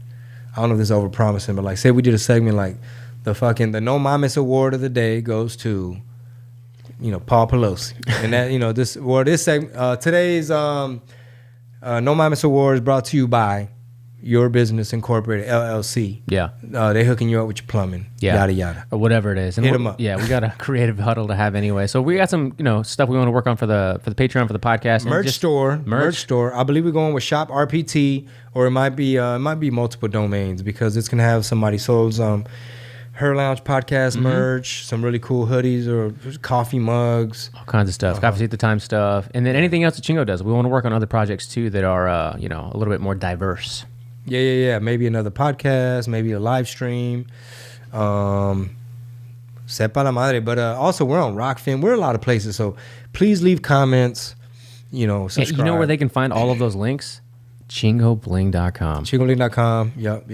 I don't know if this is overpromising, but like, say we did a segment like the No Mames Award of the day goes to, Paul Pelosi, and that this segment today's No Mames Award is brought to you by Your Business Incorporated LLC. Yeah. They hooking you up with your plumbing. Yeah. Yada yada. Or whatever it is. And Hit them up. Yeah, we got a creative huddle to have anyway. So we got some, stuff we want to work on for the Patreon, for the podcast. Merch store. I believe we're going with Shop RPT, or it might be multiple domains because it's gonna have somebody sold Her Lounge podcast merch, some really cool hoodies or coffee mugs, all kinds of stuff, Coffee at the Time stuff, and then anything else that Chingo does. We want to work on other projects too that are a little bit more diverse. Yeah. Maybe another podcast, maybe a live stream. Sepa la madre. But also, we're on Rockfin. We're a lot of places. So please leave comments. Subscribe. And you know where they can find all of those links? ChingoBling.com. ChingoBling.com. Yep.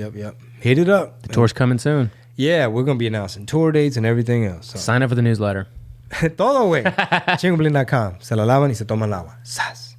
Hit it up. The tour's coming soon. Yeah, we're going to be announcing tour dates and everything else. So. Sign up for the newsletter. Todo, güey. ChingoBling.com. Se la lavan y se toman el agua. Sas.